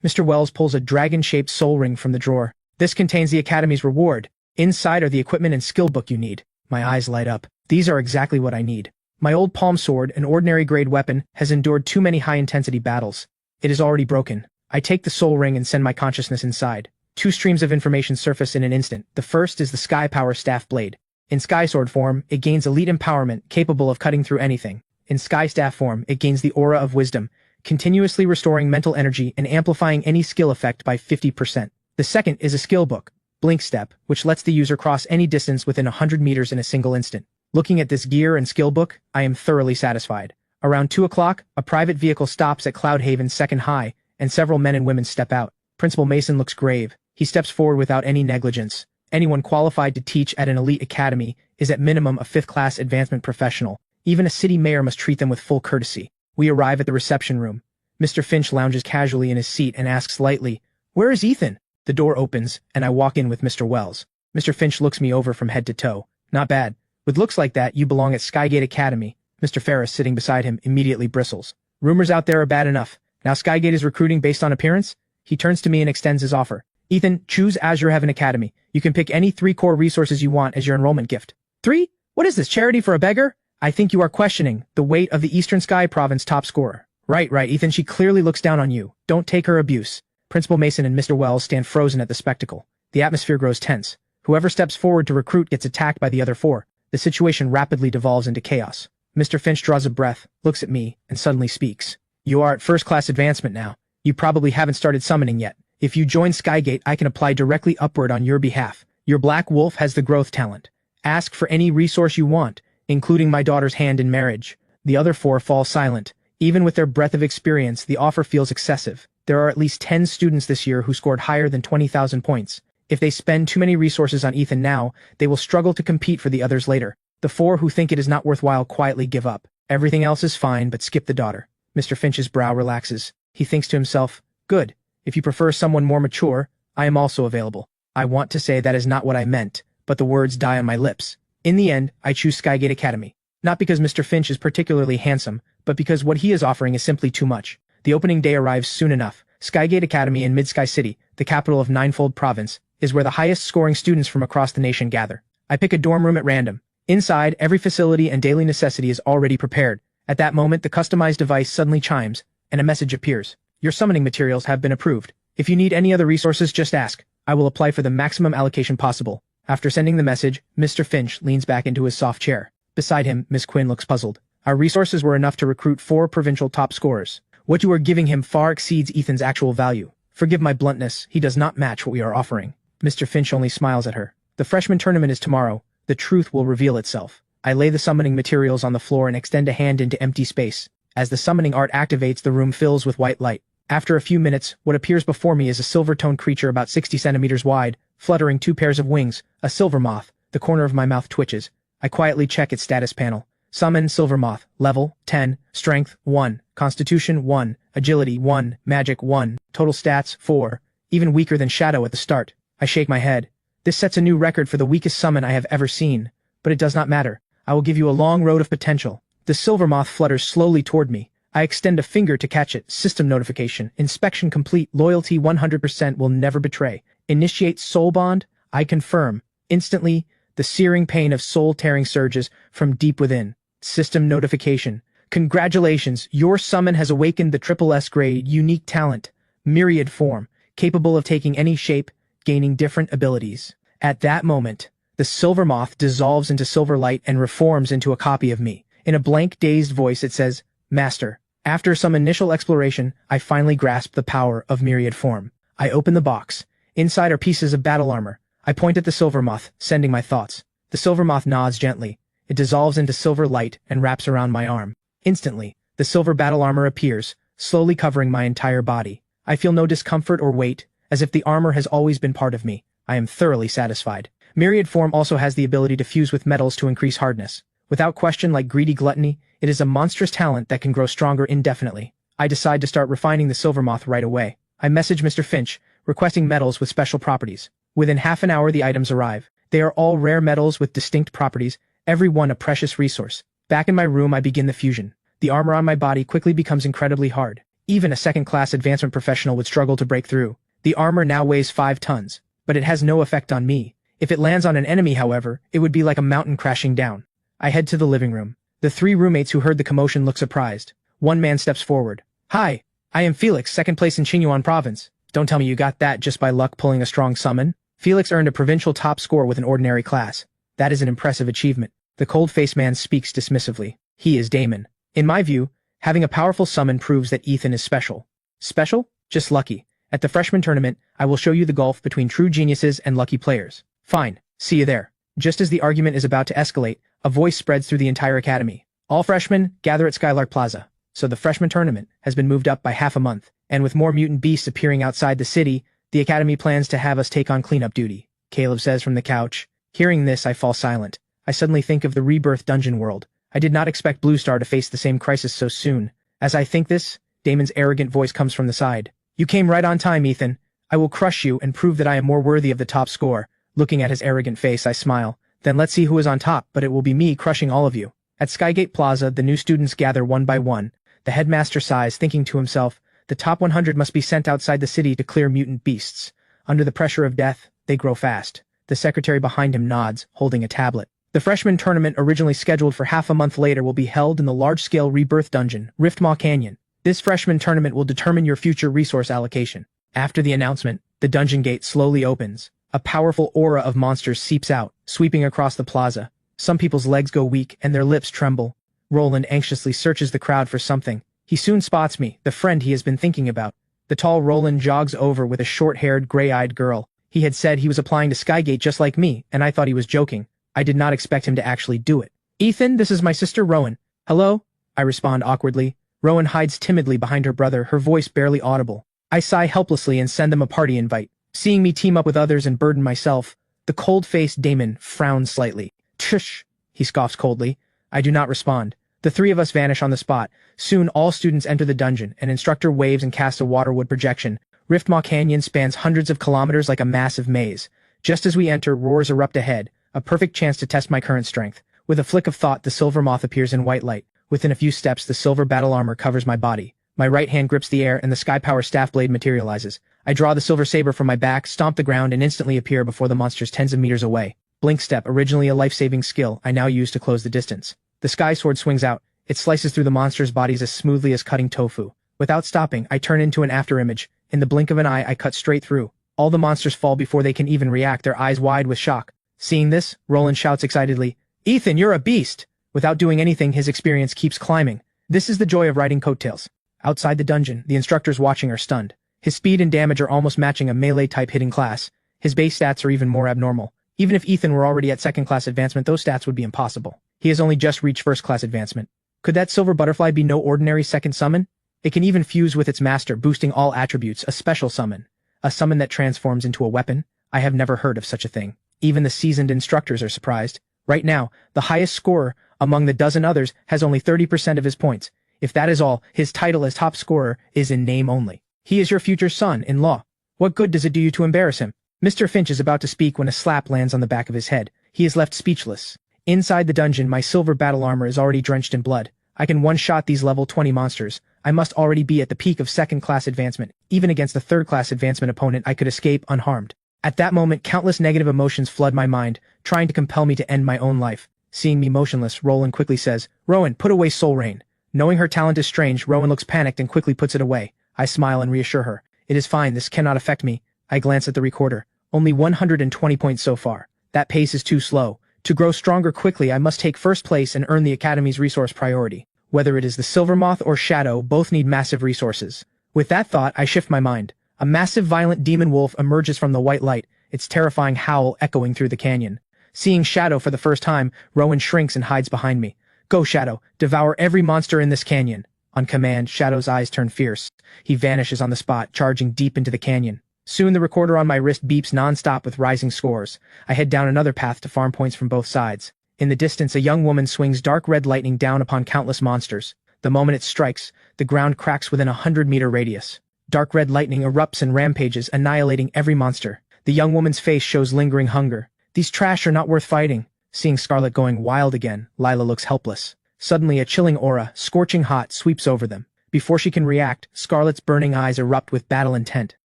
Mr. Wells pulls a dragon-shaped soul ring from the drawer. This contains the Academy's reward. Inside are the equipment and skill book you need. My eyes light up. These are exactly what I need. My old palm sword, an ordinary grade weapon, has endured too many high-intensity battles. It is already broken. I take the soul ring and send my consciousness inside. 2 streams of information surface in an instant. The first is the Sky Power Staff Blade. In Sky Sword form, it gains elite empowerment, capable of cutting through anything. In Sky Staff form, it gains the Aura of Wisdom, continuously restoring mental energy and amplifying any skill effect by 50%. The second is a skill book, Blink Step, which lets the user cross any distance within 100 meters in a single instant. Looking at this gear and skill book, I am thoroughly satisfied. Around 2 o'clock, a private vehicle stops at Cloudhaven's 2nd high, and several men and women step out. Principal Mason looks grave. He steps forward without any negligence. Anyone qualified to teach at an elite academy is at minimum a 5th-class advancement professional. Even a city mayor must treat them with full courtesy. We arrive at the reception room. Mr. Finch lounges casually in his seat and asks lightly, "Where is Ethan?" The door opens, and I walk in with Mr. Wells. Mr. Finch looks me over from head to toe. "Not bad. With looks like that, you belong at Skygate Academy." Mr. Ferris, sitting beside him, immediately bristles. "Rumors out there are bad enough. Now Skygate is recruiting based on appearance?" He turns to me and extends his offer. "Ethan, choose Azure Heaven Academy. You can pick any 3 core resources you want as your enrollment gift." 3? What is this, charity for a beggar? I think you are questioning the weight of the Eastern Sky Province top scorer. Right, Ethan, she clearly looks down on you. Don't take her abuse. Principal Mason and Mr. Wells stand frozen at the spectacle. The atmosphere grows tense. Whoever steps forward to recruit gets attacked by the other four. The situation rapidly devolves into chaos. Mr. Finch draws a breath, looks at me, and suddenly speaks. You are at first-class advancement now. You probably haven't started summoning yet. If you join Skygate, I can apply directly upward on your behalf. Your Black Wolf has the growth talent. Ask for any resource you want, including my daughter's hand in marriage. The other four fall silent. Even with their breadth of experience, the offer feels excessive. There are at least 10 students this year who scored higher than 20,000 points. If they spend too many resources on Ethan now, they will struggle to compete for the others later. The four who think it is not worthwhile quietly give up. Everything else is fine, but skip the daughter. Mr. Finch's brow relaxes. He thinks to himself, good. If you prefer someone more mature, I am also available. I want to say that is not what I meant, but the words die on my lips. In the end, I choose Skygate Academy. Not because Mr. Finch is particularly handsome, but because what he is offering is simply too much. The opening day arrives soon enough. Skygate Academy in Mid-Sky City, the capital of Ninefold Province, is where the highest-scoring students from across the nation gather. I pick a dorm room at random. Inside, every facility and daily necessity is already prepared. At that moment, the customized device suddenly chimes, and a message appears. Your summoning materials have been approved. If you need any other resources, just ask. I will apply for the maximum allocation possible. After sending the message, Mr. Finch leans back into his soft chair. Beside him, Miss Quinn looks puzzled. Our resources were enough to recruit 4 provincial top scorers. What you are giving him far exceeds Ethan's actual value. Forgive my bluntness, he does not match what we are offering. Mr. Finch only smiles at her. The freshman tournament is tomorrow. The truth will reveal itself. I lay the summoning materials on the floor and extend a hand into empty space. As the summoning art activates, the room fills with white light. After a few minutes, what appears before me is a silver-toned creature about 60 centimeters wide, fluttering 2 pairs of wings, a silver moth. The corner of my mouth twitches. I quietly check its status panel. Summon silver moth. Level 10. Strength 1. Constitution 1. Agility 1. Magic 1. Total stats 4. Even weaker than Shadow at the start. I shake my head. This sets a new record for the weakest summon I have ever seen. But it does not matter. I will give you a long road of potential. The silver moth flutters slowly toward me. I extend a finger to catch it. System notification. Inspection complete. Loyalty 100%. Will never betray. Initiate soul bond. I confirm. Instantly, the searing pain of soul-tearing surges from deep within. System notification. Congratulations, your summon has awakened the SSS grade unique talent, myriad form, capable of taking any shape, gaining different abilities. At that moment, the silver moth dissolves into silver light and reforms into a copy of me. In a blank, dazed voice it says, Master. After some initial exploration, I finally grasp the power of myriad form. I open the box. Inside are pieces of battle armor. I point at the silver moth, sending my thoughts. The silver moth nods gently. It dissolves into silver light and wraps around my arm. Instantly, the silver battle armor appears, slowly covering my entire body. I feel no discomfort or weight, as if the armor has always been part of me. I am thoroughly satisfied. Myriad form also has the ability to fuse with metals to increase hardness. Without question, like greedy Gluttony, it is a monstrous talent that can grow stronger indefinitely. I decide to start refining the silver moth right away. I message Mr. Finch, requesting metals with special properties. Within half an hour the items arrive. They are all rare metals with distinct properties, every one a precious resource. Back in my room I begin the fusion. The armor on my body quickly becomes incredibly hard. Even a second-class advancement professional would struggle to break through. The armor now weighs 5 tons, but it has no effect on me. If it lands on an enemy, however, it would be like a mountain crashing down. I head to the living room. The 3 roommates who heard the commotion look surprised. One man steps forward. Hi, I am Felix, 2nd place in Qinyuan province. Don't tell me you got that just by luck pulling a strong summon. Felix earned a provincial top score with an ordinary class. That is an impressive achievement. The cold-faced man speaks dismissively. He is Damon. In my view, having a powerful summon proves that Ethan is special. Special? Just lucky. At the freshman tournament, I will show you the gulf between true geniuses and lucky players. Fine. See you there. Just as the argument is about to escalate, a voice spreads through the entire academy. All freshmen, gather at Skylark Plaza. So the freshman tournament has been moved up by half a month, and with more mutant beasts appearing outside the city, the academy plans to have us take on cleanup duty, Caleb says from the couch. Hearing this, I fall silent. I suddenly think of the Rebirth dungeon world. I did not expect Blue Star to face the same crisis so soon. As I think this, Damon's arrogant voice comes from the side. You came right on time, Ethan. I will crush you and prove that I am more worthy of the top score. Looking at his arrogant face, I smile. Then let's see who is on top, but it will be me crushing all of you. At Skygate Plaza, the new students gather one by one. The headmaster sighs, thinking to himself, the top 100 must be sent outside the city to clear mutant beasts. Under the pressure of death, they grow fast. The secretary behind him nods, holding a tablet. The freshman tournament originally scheduled for half a month later will be held in the large-scale rebirth dungeon, Riftmaw Canyon. This freshman tournament will determine your future resource allocation. After the announcement, the dungeon gate slowly opens. A powerful aura of monsters seeps out, sweeping across the plaza. Some people's legs go weak and their lips tremble. Roland anxiously searches the crowd for something. He soon spots me, the friend he has been thinking about. The tall Roland jogs over with a short-haired, gray-eyed girl. He had said he was applying to Skygate just like me, and I thought he was joking. I did not expect him to actually do it. "Ethan, this is my sister Rowan." "Hello?" I respond awkwardly. Rowan hides timidly behind her brother, her voice barely audible. I sigh helplessly and send them a party invite. Seeing me team up with others and burden myself, the cold-faced Damon frowns slightly. "Tush," he scoffs coldly. I do not respond. The three of us vanish on the spot. Soon all students enter the dungeon. An instructor waves and casts a waterwood projection. Riftmaw Canyon spans hundreds of kilometers like a massive maze. Just as we enter, roars erupt ahead, a perfect chance to test my current strength. With a flick of thought, the silver moth appears in white light. Within a few steps, the silver battle armor covers my body. My right hand grips the air and the sky power staff blade materializes. I draw the silver saber from my back, stomp the ground, and instantly appear before the monsters tens of meters away. Blink Step, originally a life-saving skill, I now use to close the distance. The sky sword swings out. It slices through the monsters' bodies as smoothly as cutting tofu. Without stopping, I turn into an afterimage. In the blink of an eye, I cut straight through. All the monsters fall before they can even react, their eyes wide with shock. Seeing this, Roland shouts excitedly, "Ethan, you're a beast!" Without doing anything, his experience keeps climbing. This is the joy of riding coattails. Outside the dungeon, the instructors watching are stunned. His speed and damage are almost matching a melee-type hitting class. His base stats are even more abnormal. Even if Ethan were already at second-class advancement, those stats would be impossible. He has only just reached first-class advancement. Could that silver butterfly be no ordinary second summon? It can even fuse with its master, boosting all attributes, a special summon. A summon that transforms into a weapon? I have never heard of such a thing. Even the seasoned instructors are surprised. Right now, the highest scorer, among the dozen others, has only 30% of his points. If that is all, his title as top scorer is in name only. He is your future son-in-law. What good does it do you to embarrass him? Mr. Finch is about to speak when a slap lands on the back of his head. He is left speechless. Inside the dungeon, my silver battle armor is already drenched in blood. I can one-shot these level 20 monsters. I must already be at the peak of second-class advancement. Even against a third-class advancement opponent, I could escape unharmed. At that moment, countless negative emotions flood my mind, trying to compel me to end my own life. Seeing me motionless, Roland quickly says, "Rowan, put away Soul Rain." Knowing her talent is strange, Rowan looks panicked and quickly puts it away. I smile and reassure her. "It is fine, this cannot affect me." I glance at the recorder. Only 120 points so far. That pace is too slow. To grow stronger quickly, I must take first place and earn the Academy's resource priority. Whether it is the Silver Moth or Shadow, both need massive resources. With that thought, I shift my mind. A massive violent demon wolf emerges from the white light, its terrifying howl echoing through the canyon. Seeing Shadow for the first time, Rowan shrinks and hides behind me. "Go, Shadow, devour every monster in this canyon." On command, Shadow's eyes turn fierce. He vanishes on the spot, charging deep into the canyon. Soon the recorder on my wrist beeps non-stop with rising scores. I head down another path to farm points from both sides. In the distance, a young woman swings dark red lightning down upon countless monsters. The moment it strikes, the ground cracks within a 100-meter radius. Dark red lightning erupts and rampages, annihilating every monster. The young woman's face shows lingering hunger. "These trash are not worth fighting." Seeing Scarlet going wild again, Lila looks helpless. Suddenly, a chilling aura, scorching hot, sweeps over them. Before she can react, Scarlet's burning eyes erupt with battle intent.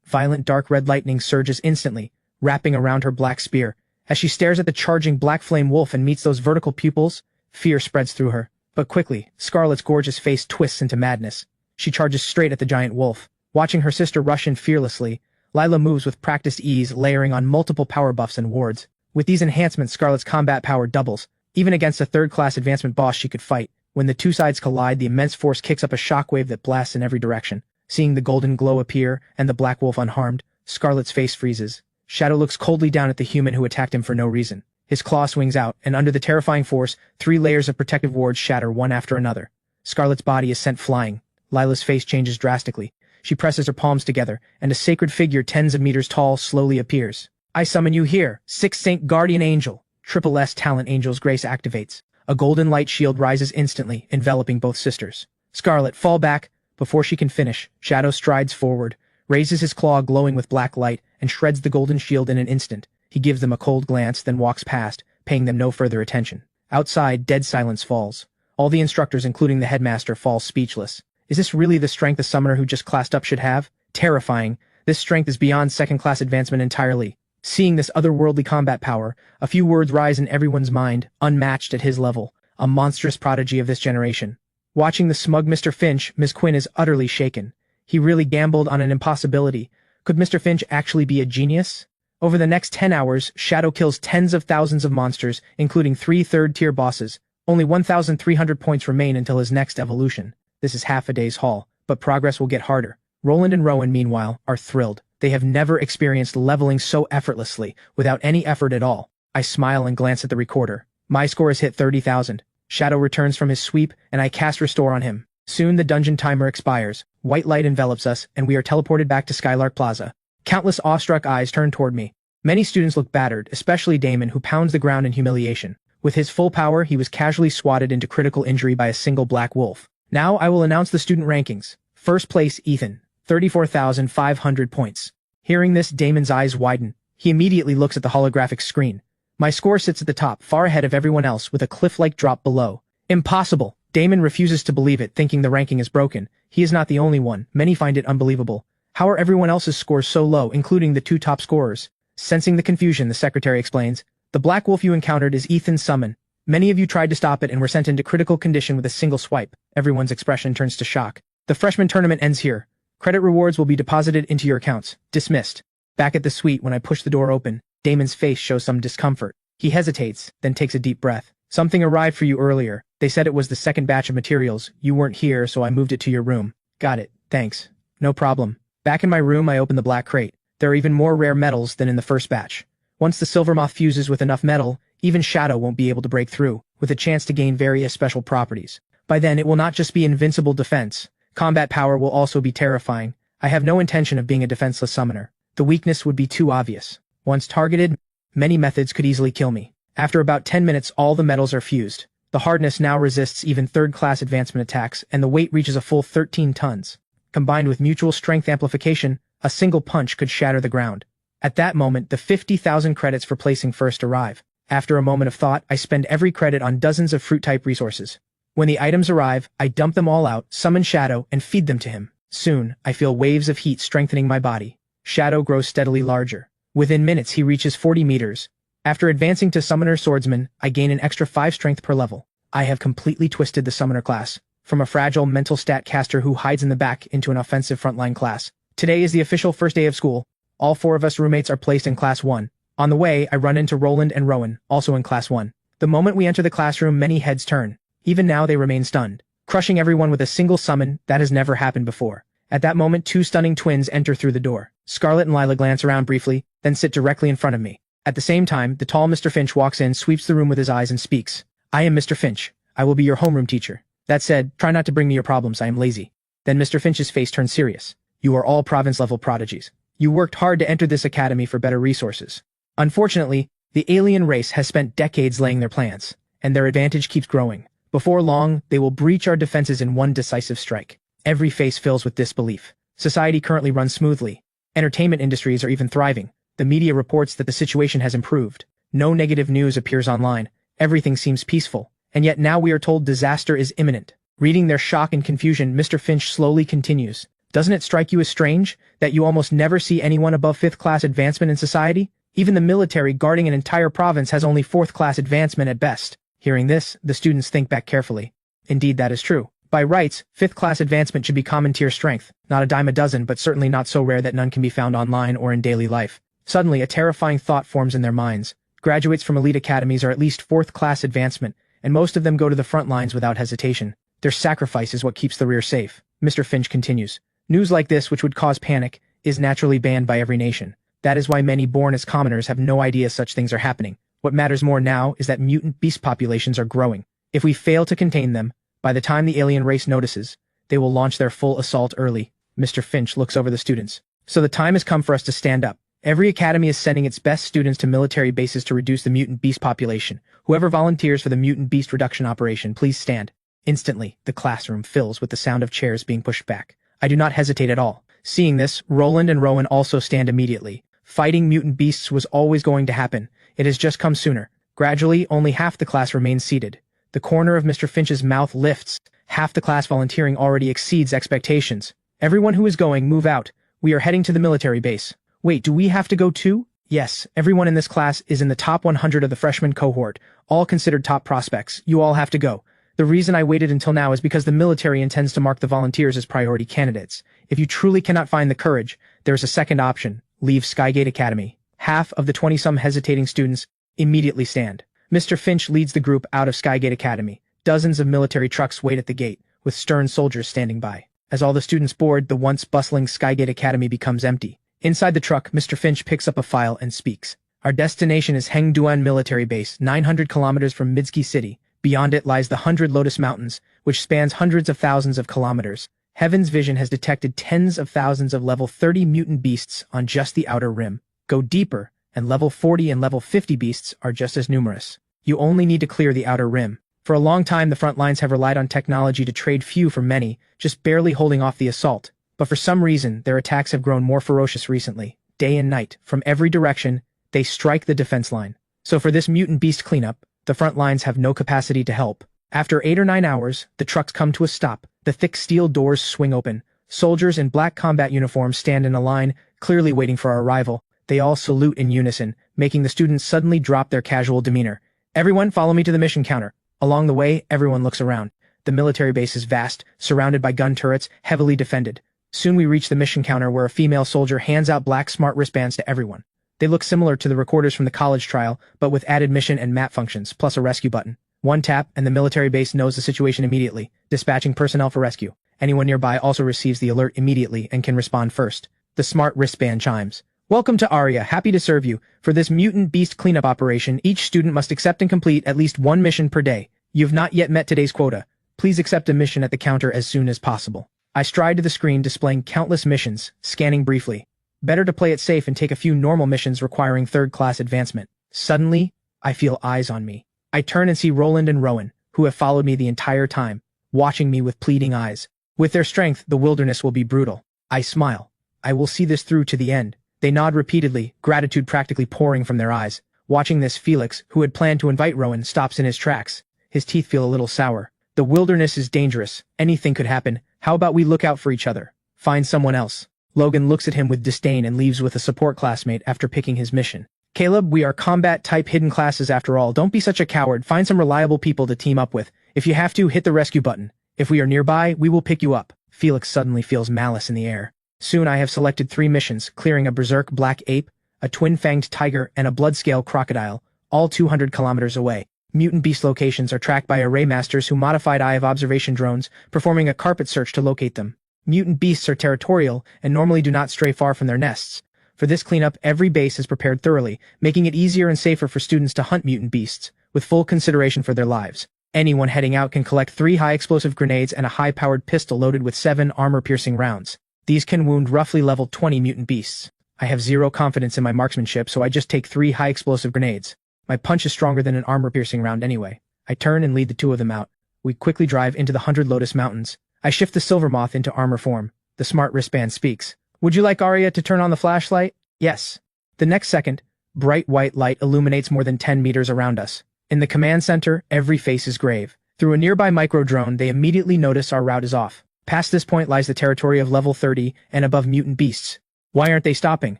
Violent dark red lightning surges instantly, wrapping around her black spear. As she stares at the charging black flame wolf and meets those vertical pupils, fear spreads through her. But quickly, Scarlet's gorgeous face twists into madness. She charges straight at the giant wolf. Watching her sister rush in fearlessly, Lila moves with practiced ease, layering on multiple power buffs and wards. With these enhancements, Scarlet's combat power doubles. Even against a third-class advancement boss she could fight. When the two sides collide, the immense force kicks up a shockwave that blasts in every direction. Seeing the golden glow appear and the black wolf unharmed, Scarlet's face freezes. Shadow looks coldly down at the human who attacked him for no reason. His claw swings out, and under the terrifying force, 3 layers of protective wards shatter one after another. Scarlet's body is sent flying. Lila's face changes drastically. She presses her palms together, and a sacred figure tens of meters tall slowly appears. "I summon you here, Sixth Saint Guardian Angel." Triple S Talent Angel's grace activates. A golden light shield rises instantly, enveloping both sisters. "Scarlet, fall back." Before she can finish, Shadow strides forward, raises his claw glowing with black light, and shreds the golden shield in an instant. He gives them a cold glance, then walks past, paying them no further attention. Outside, dead silence falls. All the instructors, including the headmaster, fall speechless. Is this really the strength a summoner who just classed up should have? Terrifying. This strength is beyond second-class advancement entirely. Seeing this otherworldly combat power, a few words rise in everyone's mind, unmatched at his level, a monstrous prodigy of this generation. Watching the smug Mr. Finch, Miss Quinn is utterly shaken. He really gambled on an impossibility. Could Mr. Finch actually be a genius? Over the next 10 hours, Shadow kills tens of thousands of monsters, including 3 third-tier bosses. Only 1,300 points remain until his next evolution. This is half a day's haul, but progress will get harder. Roland and Rowan, meanwhile, are thrilled. They have never experienced leveling so effortlessly, without any effort at all. I smile and glance at the recorder. My score has hit 30,000. Shadow returns from his sweep, and I cast Restore on him. Soon the dungeon timer expires, white light envelops us, and we are teleported back to Skylark Plaza. Countless awestruck eyes turn toward me. Many students look battered, especially Damon, who pounds the ground in humiliation. With his full power, he was casually swatted into critical injury by a single black wolf. Now I will announce the student rankings. First place, Ethan, 34,500 points. Hearing this, Damon's eyes widen. He immediately looks at the holographic screen. My score sits at the top, far ahead of everyone else, with a cliff-like drop below. Impossible! Damon refuses to believe it, thinking the ranking is broken. He is not the only one. Many find it unbelievable. How are everyone else's scores so low, including the 2 top scorers? Sensing the confusion, the secretary explains. The black wolf you encountered is Ethan's summon. Many of you tried to stop it and were sent into critical condition with a single swipe. Everyone's expression turns to shock. The freshman tournament ends here. Credit rewards will be deposited into your accounts. Dismissed. Back at the suite, when I push the door open, Damon's face shows some discomfort. He hesitates, then takes a deep breath. Something arrived for you earlier. They said it was the second batch of materials. You weren't here, so I moved it to your room. Got it. Thanks. No problem. Back in my room, I open the black crate. There are even more rare metals than in the first batch. Once the silver moth fuses with enough metal, even Shadow won't be able to break through, with a chance to gain various special properties. By then, it will not just be invincible defense. Combat power will also be terrifying. I have no intention of being a defenseless summoner. The weakness would be too obvious. Once targeted, many methods could easily kill me. After about 10 minutes, all the metals are fused. The hardness now resists even third-class advancement attacks, and the weight reaches a full 13 tons. Combined with mutual strength amplification, a single punch could shatter the ground. At that moment, the 50,000 credits for placing first arrive. After a moment of thought, I spend every credit on dozens of fruit-type resources. When the items arrive, I dump them all out, summon Shadow, and feed them to him. Soon, I feel waves of heat strengthening my body. Shadow grows steadily larger. Within minutes, he reaches 40 meters. After advancing to Summoner Swordsman, I gain an extra 5 strength per level. I have completely twisted the Summoner class, from a fragile mental stat caster who hides in the back into an offensive frontline class. Today is the official first day of school. All 4 of us roommates are placed in Class 1. On the way, I run into Roland and Rowan, also in Class 1. The moment we enter the classroom, many heads turn. Even now, they remain stunned. Crushing everyone with a single summon, that has never happened before. At that moment, 2 stunning twins enter through the door. Scarlet and Lila glance around briefly, then sit directly in front of me. At the same time, the tall Mr. Finch walks in, sweeps the room with his eyes, and speaks. I am Mr. Finch. I will be your homeroom teacher. That said, try not to bring me your problems, I am lazy. Then Mr. Finch's face turns serious. You are all province-level prodigies. You worked hard to enter this academy for better resources. Unfortunately, the alien race has spent decades laying their plans, and their advantage keeps growing. Before long, they will breach our defenses in one decisive strike. Every face fills with disbelief. Society currently runs smoothly. Entertainment industries are even thriving. The media reports that the situation has improved. No negative news appears online. Everything seems peaceful. And yet now we are told disaster is imminent. Reading their shock and confusion, Mr. Finch slowly continues. Doesn't it strike you as strange that you almost never see anyone above 5th class advancement in society? Even the military guarding an entire province has only 4th class advancement at best. Hearing this, the students think back carefully. Indeed, that is true. By rights, 5th class advancement should be common tier strength. Not a dime a dozen, but certainly not so rare that none can be found online or in daily life. Suddenly, a terrifying thought forms in their minds. Graduates from elite academies are at least 4th class advancement, and most of them go to the front lines without hesitation. Their sacrifice is what keeps the rear safe. Mr. Finch continues. News like this, which would cause panic, is naturally banned by every nation. That is why many born as commoners have no idea such things are happening. What matters more now is that mutant beast populations are growing. If we fail to contain them, by the time the alien race notices, they will launch their full assault early. Mr. Finch looks over the students. So the time has come for us to stand up. Every academy is sending its best students to military bases to reduce the mutant beast population. Whoever volunteers for the mutant beast reduction operation, please stand. Instantly, the classroom fills with the sound of chairs being pushed back. I do not hesitate at all. Seeing this, Roland and Rowan also stand immediately. Fighting mutant beasts was always going to happen. It has just come sooner. Gradually, only half the class remains seated. The corner of Mr. Finch's mouth lifts. Half the class volunteering already exceeds expectations. Everyone who is going, move out. We are heading to the military base. Wait, do we have to go too? Yes, everyone in this class is in the top 100 of the freshman cohort, all considered top prospects. You all have to go. The reason I waited until now is because the military intends to mark the volunteers as priority candidates. If you truly cannot find the courage, there is a second option. Leave Skygate Academy. Half of the 20-some hesitating students immediately stand. Mr. Finch leads the group out of Skygate Academy. Dozens of military trucks wait at the gate, with stern soldiers standing by. As all the students board, the once bustling Skygate Academy becomes empty. Inside the truck, Mr. Finch picks up a file and speaks. Our destination is Hengduan Military Base, 900 kilometers from Midsky City. Beyond it lies the 100 Lotus Mountains, which spans hundreds of thousands of kilometers. Heaven's Vision has detected tens of thousands of level 30 mutant beasts on just the outer rim. Go deeper, and level 40 and level 50 beasts are just as numerous. You only need to clear the outer rim. For a long time, the front lines have relied on technology to trade few for many, just barely holding off the assault. But for some reason, their attacks have grown more ferocious recently. Day and night, from every direction, they strike the defense line. So for this mutant beast cleanup, the front lines have no capacity to help. After 8 or 9 hours, the trucks come to a stop. The thick steel doors swing open. Soldiers in black combat uniforms stand in a line, clearly waiting for our arrival. They all salute in unison, making the students suddenly drop their casual demeanor. Everyone follow me to the mission counter. Along the way, everyone looks around. The military base is vast, surrounded by gun turrets, heavily defended. Soon we reach the mission counter where a female soldier hands out black smart wristbands to everyone. They look similar to the recorders from the college trial, but with added mission and map functions, plus a rescue button. One tap, and the military base knows the situation immediately, dispatching personnel for rescue. Anyone nearby also receives the alert immediately and can respond first. The smart wristband chimes. Welcome to Aria, happy to serve you. For this mutant beast cleanup operation, each student must accept and complete at least one mission per day. You've not yet met today's quota. Please accept a mission at the counter as soon as possible. I stride to the screen displaying countless missions, scanning briefly. Better to play it safe and take a few normal missions requiring third-class advancement. Suddenly, I feel eyes on me. I turn and see Roland and Rowan, who have followed me the entire time, watching me with pleading eyes. With their strength, the wilderness will be brutal. I smile. I will see this through to the end. They nod repeatedly, gratitude practically pouring from their eyes. Watching this, Felix, who had planned to invite Rowan, stops in his tracks. His teeth feel a little sour. The wilderness is dangerous. Anything could happen. How about we look out for each other? Find someone else. Logan looks at him with disdain and leaves with a support classmate after picking his mission. Caleb, we are combat-type hidden classes after all. Don't be such a coward. Find some reliable people to team up with. If you have to, hit the rescue button. If we are nearby, we will pick you up. Felix suddenly feels malice in the air. Soon I have selected 3 missions, clearing a berserk black ape, a twin-fanged tiger, and a blood-scale crocodile, all 200 kilometers away. Mutant beast locations are tracked by array masters who modified eye of observation drones, performing a carpet search to locate them. Mutant beasts are territorial and normally do not stray far from their nests. For this cleanup, every base is prepared thoroughly, making it easier and safer for students to hunt mutant beasts, with full consideration for their lives. Anyone heading out can collect 3 high-explosive grenades and a high-powered pistol loaded with 7 armor-piercing rounds. These can wound roughly level 20 mutant beasts. I have 0 confidence in my marksmanship, so I just take 3 high-explosive grenades. My punch is stronger than an armor-piercing round anyway. I turn and lead the 2 of them out. We quickly drive into the 100 Lotus Mountains. I shift the Silver Moth into armor form. The smart wristband speaks. Would you like Arya to turn on the flashlight? Yes. The next second, bright white light illuminates more than 10 meters around us. In the command center, every face is grave. Through a nearby micro-drone, they immediately notice our route is off. Past this point lies the territory of level 30 and above mutant beasts. Why aren't they stopping?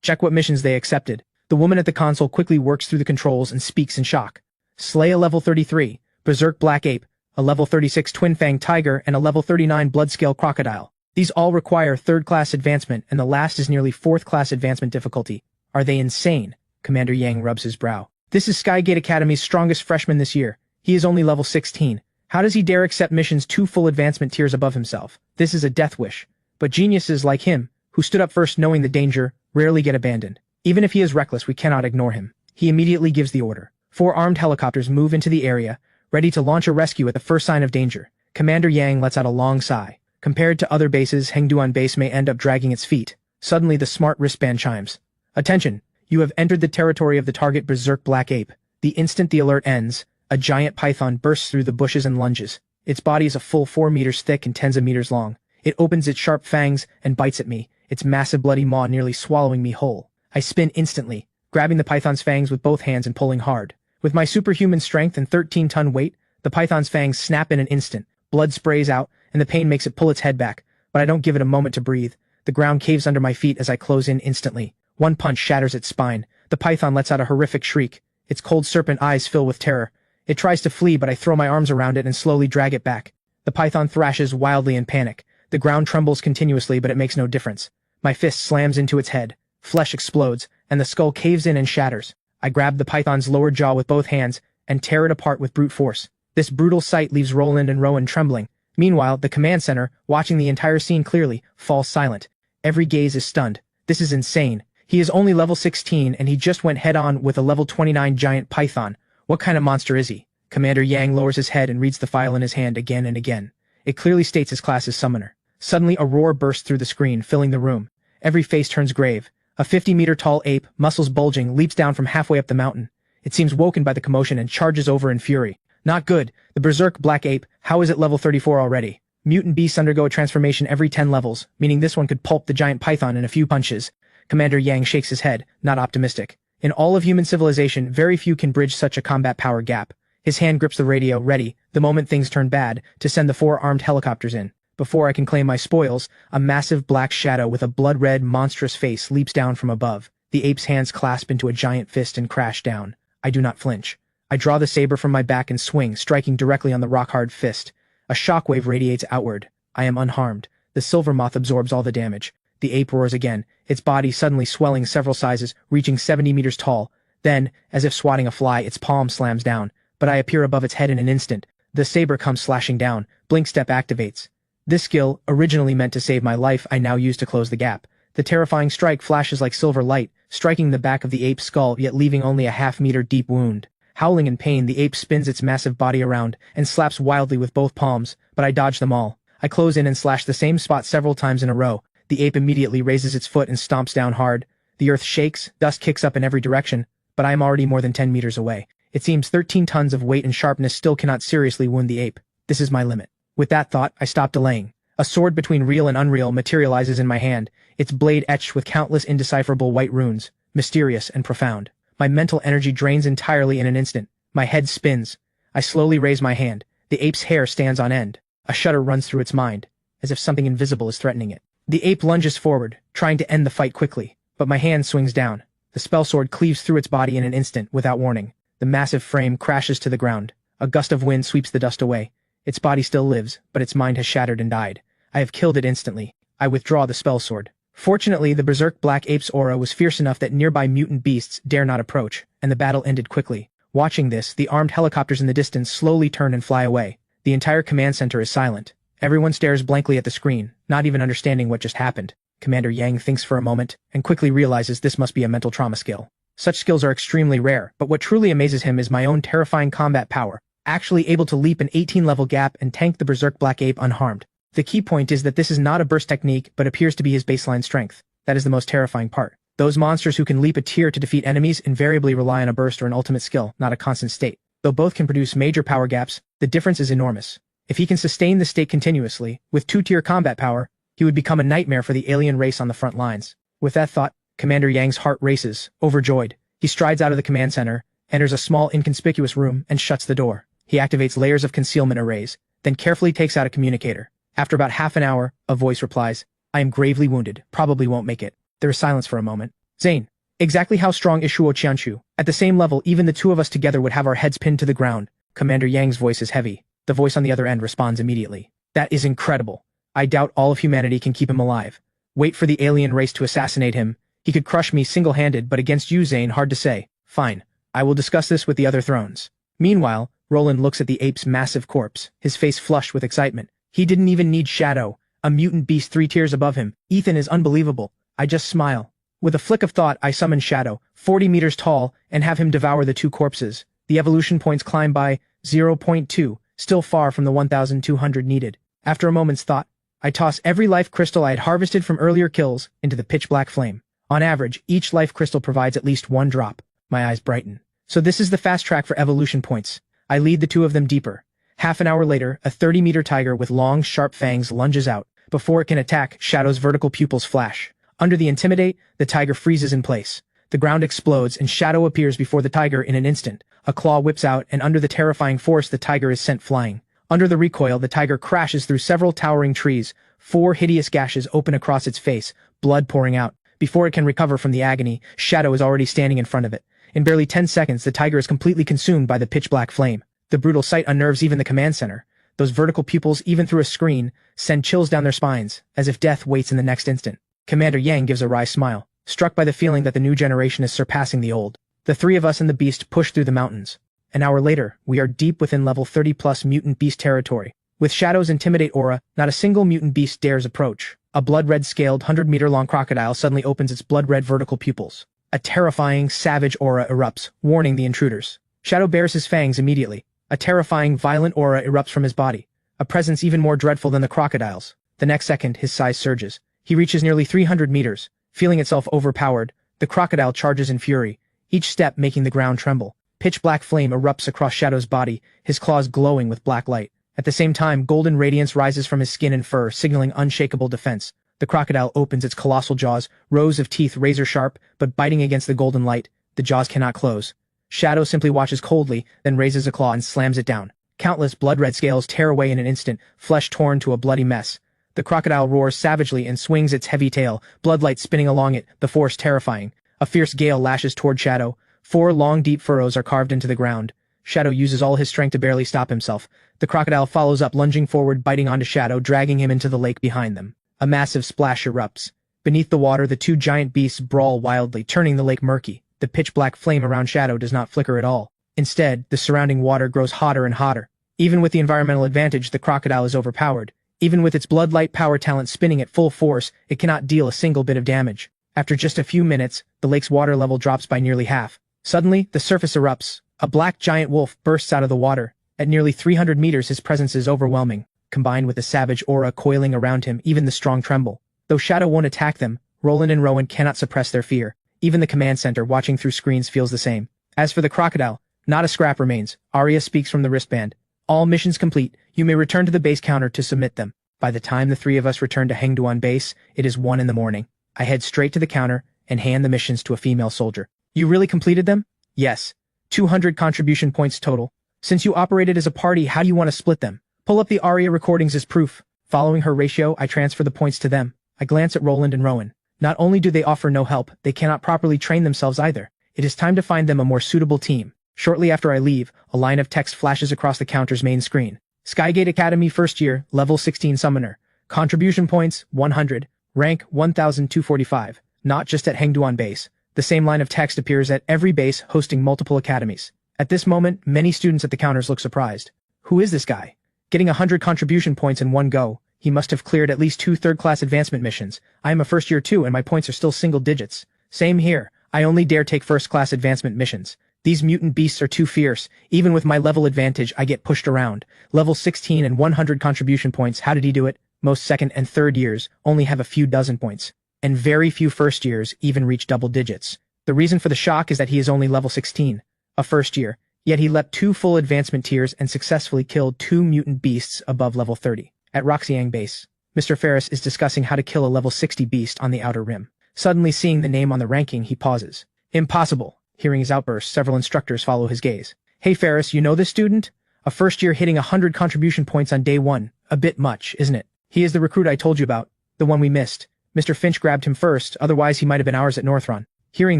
Check what missions they accepted. The woman at the console quickly works through the controls and speaks in shock. Slay a level 33, berserk black ape, a level 36 twin-fanged tiger, and a level 39 blood-scale crocodile. These all require 3rd-class advancement, and the last is nearly 4th-class advancement difficulty. Are they insane? Commander Yang rubs his brow. This is Skygate Academy's strongest freshman this year. He is only level 16. How does he dare accept missions 2 full advancement tiers above himself? This is a death wish. But geniuses like him, who stood up first knowing the danger, rarely get abandoned. Even if he is reckless, we cannot ignore him. He immediately gives the order. 4 armed helicopters move into the area, ready to launch a rescue at the first sign of danger. Commander Yang lets out a long sigh. Compared to other bases, Hengduan base may end up dragging its feet. Suddenly the smart wristband chimes. Attention! You have entered the territory of the target berserk black ape. The instant the alert ends, a giant python bursts through the bushes and lunges. Its body is a full 4 meters thick and tens of meters long. It opens its sharp fangs and bites at me, its massive bloody maw nearly swallowing me whole. I spin instantly, grabbing the python's fangs with both hands and pulling hard. With my superhuman strength and 13-ton weight, the python's fangs snap in an instant. Blood sprays out, and the pain makes it pull its head back, but I don't give it a moment to breathe. The ground caves under my feet as I close in instantly. One punch shatters its spine. The python lets out a horrific shriek. Its cold serpent eyes fill with terror. It tries to flee, but I throw my arms around it and slowly drag it back. The python thrashes wildly in panic. The ground trembles continuously, but it makes no difference. My fist slams into its head. Flesh explodes, and the skull caves in and shatters. I grab the python's lower jaw with both hands and tear it apart with brute force. This brutal sight leaves Roland and Rowan trembling. Meanwhile, the command center, watching the entire scene clearly, falls silent. Every gaze is stunned. This is insane. He is only level 16 and he just went head-on with a level 29 giant python. What kind of monster is he? Commander Yang lowers his head and reads the file in his hand again and again. It clearly states his class is Summoner. Suddenly a roar bursts through the screen, filling the room. Every face turns grave. A 50-meter-tall ape, muscles bulging, leaps down from halfway up the mountain. It seems woken by the commotion and charges over in fury. Not good. The berserk black ape, how is it level 34 already? Mutant beasts undergo a transformation every 10 levels, meaning this one could pulp the giant python in a few punches. Commander Yang shakes his head, not optimistic. In all of human civilization, very few can bridge such a combat power gap. His hand grips the radio, ready, the moment things turn bad, to send the 4 armed helicopters in. Before I can claim my spoils, a massive black shadow with a blood-red, monstrous face leaps down from above. The ape's hands clasp into a giant fist and crash down. I do not flinch. I draw the saber from my back and swing, striking directly on the rock-hard fist. A shockwave radiates outward. I am unharmed. The silver moth absorbs all the damage. The ape roars again, its body suddenly swelling several sizes, reaching 70 meters tall. Then, as if swatting a fly, its palm slams down. But I appear above its head in an instant. The saber comes slashing down. Blink step activates. This skill, originally meant to save my life, I now use to close the gap. The terrifying strike flashes like silver light, striking the back of the ape's skull yet leaving only a half-meter deep wound. Howling in pain, the ape spins its massive body around and slaps wildly with both palms, but I dodge them all. I close in and slash the same spot several times in a row. The ape immediately raises its foot and stomps down hard. The earth shakes, dust kicks up in every direction, but I am already more than 10 meters away. It seems 13 tons of weight and sharpness still cannot seriously wound the ape. This is my limit. With that thought, I stop delaying. A sword between real and unreal materializes in my hand, its blade etched with countless indecipherable white runes, mysterious and profound. My mental energy drains entirely in an instant. My head spins. I slowly raise my hand. The ape's hair stands on end. A shudder runs through its mind, as if something invisible is threatening it. The ape lunges forward, trying to end the fight quickly, but my hand swings down. The spell sword cleaves through its body in an instant, without warning. The massive frame crashes to the ground. A gust of wind sweeps the dust away. Its body still lives, but its mind has shattered and died. I have killed it instantly. I withdraw the spell sword. Fortunately, the berserk black ape's aura was fierce enough that nearby mutant beasts dare not approach, and the battle ended quickly. Watching this, the armed helicopters in the distance slowly turn and fly away. The entire command center is silent. Everyone stares blankly at the screen, not even understanding what just happened. Commander Yang thinks for a moment, and quickly realizes this must be a mental trauma skill. Such skills are extremely rare, but what truly amazes him is my own terrifying combat power, actually able to leap an 18-level gap and tank the berserk black ape unharmed. The key point is that this is not a burst technique, but appears to be his baseline strength. That is the most terrifying part. Those monsters who can leap a tier to defeat enemies invariably rely on a burst or an ultimate skill, not a constant state. Though both can produce major power gaps, the difference is enormous. If he can sustain this state continuously, with 2-tier combat power, he would become a nightmare for the alien race on the front lines. With that thought, Commander Yang's heart races, overjoyed. He strides out of the command center, enters a small inconspicuous room, and shuts the door. He activates layers of concealment arrays, then carefully takes out a communicator. After about half an hour, a voice replies, "I am gravely wounded, probably won't make it." There is silence for a moment. Zane, exactly how strong is Shuo Qianchu? At the same level, even the two of us together would have our heads pinned to the ground. Commander Yang's voice is heavy. The voice on the other end responds immediately. That is incredible. I doubt all of humanity can keep him alive. Wait for the alien race to assassinate him. He could crush me single-handed, but against you, Zane, hard to say. Fine. I will discuss this with the other thrones. Meanwhile, Roland looks at the ape's massive corpse, his face flushed with excitement. He didn't even need Shadow, a mutant beast 3 tiers above him. Ethan is unbelievable. I just smile. With a flick of thought, I summon Shadow, 40 meters tall, and have him devour the 2 corpses. The evolution points climb by 0.2, still far from the 1,200 needed. After a moment's thought, I toss every life crystal I had harvested from earlier kills into the pitch-black flame. On average, each life crystal provides at least 1 drop. My eyes brighten. So this is the fast track for evolution points. I lead the 2 of them deeper. Half an hour later, a 30-meter tiger with long, sharp fangs lunges out. Before it can attack, Shadow's vertical pupils flash. Under the Intimidate, the tiger freezes in place. The ground explodes and Shadow appears before the tiger in an instant. A claw whips out, and under the terrifying force, the tiger is sent flying. Under the recoil, the tiger crashes through several towering trees. 4 hideous gashes open across its face, blood pouring out. Before it can recover from the agony, Shadow is already standing in front of it. In barely 10 seconds, the tiger is completely consumed by the pitch-black flame. The brutal sight unnerves even the command center. Those vertical pupils, even through a screen, send chills down their spines, as if death waits in the next instant. Commander Yang gives a wry smile, struck by the feeling that the new generation is surpassing the old. The three of us and the beast push through the mountains. An hour later, we are deep within level 30+ mutant beast territory. With Shadow's intimidate aura, not a single mutant beast dares approach. A blood-red scaled 100-meter-long crocodile suddenly opens its blood-red vertical pupils. A terrifying, savage aura erupts, warning the intruders. Shadow bares his fangs immediately. A terrifying, violent aura erupts from his body, a presence even more dreadful than the crocodile's. The next second, his size surges. He reaches nearly 300 meters. Feeling itself overpowered, the crocodile charges in fury, each step making the ground tremble. Pitch-black flame erupts across Shadow's body, his claws glowing with black light. At the same time, golden radiance rises from his skin and fur, signaling unshakable defense. The crocodile opens its colossal jaws, rows of teeth razor-sharp, but biting against the golden light. The jaws cannot close. Shadow simply watches coldly, then raises a claw and slams it down. Countless blood-red scales tear away in an instant, flesh torn to a bloody mess. The crocodile roars savagely and swings its heavy tail, bloodlight spinning along it, the force terrifying. A fierce gale lashes toward Shadow. 4 long, deep furrows are carved into the ground. Shadow uses all his strength to barely stop himself. The crocodile follows up, lunging forward, biting onto Shadow, dragging him into the lake behind them. A massive splash erupts. Beneath the water, the two giant beasts brawl wildly, turning the lake murky. The pitch-black flame around Shadow does not flicker at all. Instead, the surrounding water grows hotter and hotter. Even with the environmental advantage, the crocodile is overpowered. Even with its blood-light power talent spinning at full force, it cannot deal a single bit of damage. After just a few minutes, the lake's water level drops by nearly half. Suddenly, the surface erupts. A black giant wolf bursts out of the water. At nearly 300 meters, his presence is overwhelming. Combined with the savage aura coiling around him, even the strong tremble. Though Shadow won't attack them, Roland and Rowan cannot suppress their fear. Even the command center watching through screens feels the same. As for the crocodile, not a scrap remains. Arya speaks from the wristband. All missions complete. You may return to the base counter to submit them. By the time the three of us return to Hengduan base, it is 1 in the morning. I head straight to the counter and hand the missions to a female soldier. You really completed them? Yes. 200 contribution points total. Since you operated as a party, how do you want to split them? Pull up the Arya recordings as proof. Following her ratio, I transfer the points to them. I glance at Roland and Rowan. Not only do they offer no help, they cannot properly train themselves either. It is time to find them a more suitable team. Shortly after I leave, a line of text flashes across the counter's main screen. Skygate Academy First Year, Level 16 Summoner. Contribution points, 100. Rank, 1245. Not just at Hengduan base. The same line of text appears at every base hosting multiple academies. At this moment, many students at the counters look surprised. Who is this guy? Getting 100 contribution points in one go. He must have cleared at least 2 third-class advancement missions. I am a first year too, and my points are still single digits. Same here. I only dare take first-class advancement missions. These mutant beasts are too fierce. Even with my level advantage, I get pushed around. Level 16 and 100 contribution points. How did he do it? Most second and third years only have a few dozen points. And very few first years even reach double digits. The reason for the shock is that he is only level 16. A first year. Yet he leapt 2 full advancement tiers and successfully killed 2 mutant beasts above level 30. At Roxiang base, Mr. Ferris is discussing how to kill a level 60 beast on the outer rim. Suddenly seeing the name on the ranking, he pauses. Impossible. Hearing his outburst, several instructors follow his gaze. Hey Ferris, you know this student? A first year hitting 100 contribution points on day 1. A bit much, isn't it? He is the recruit I told you about. The one we missed. Mr. Finch grabbed him first, otherwise he might have been ours at Northrun. Hearing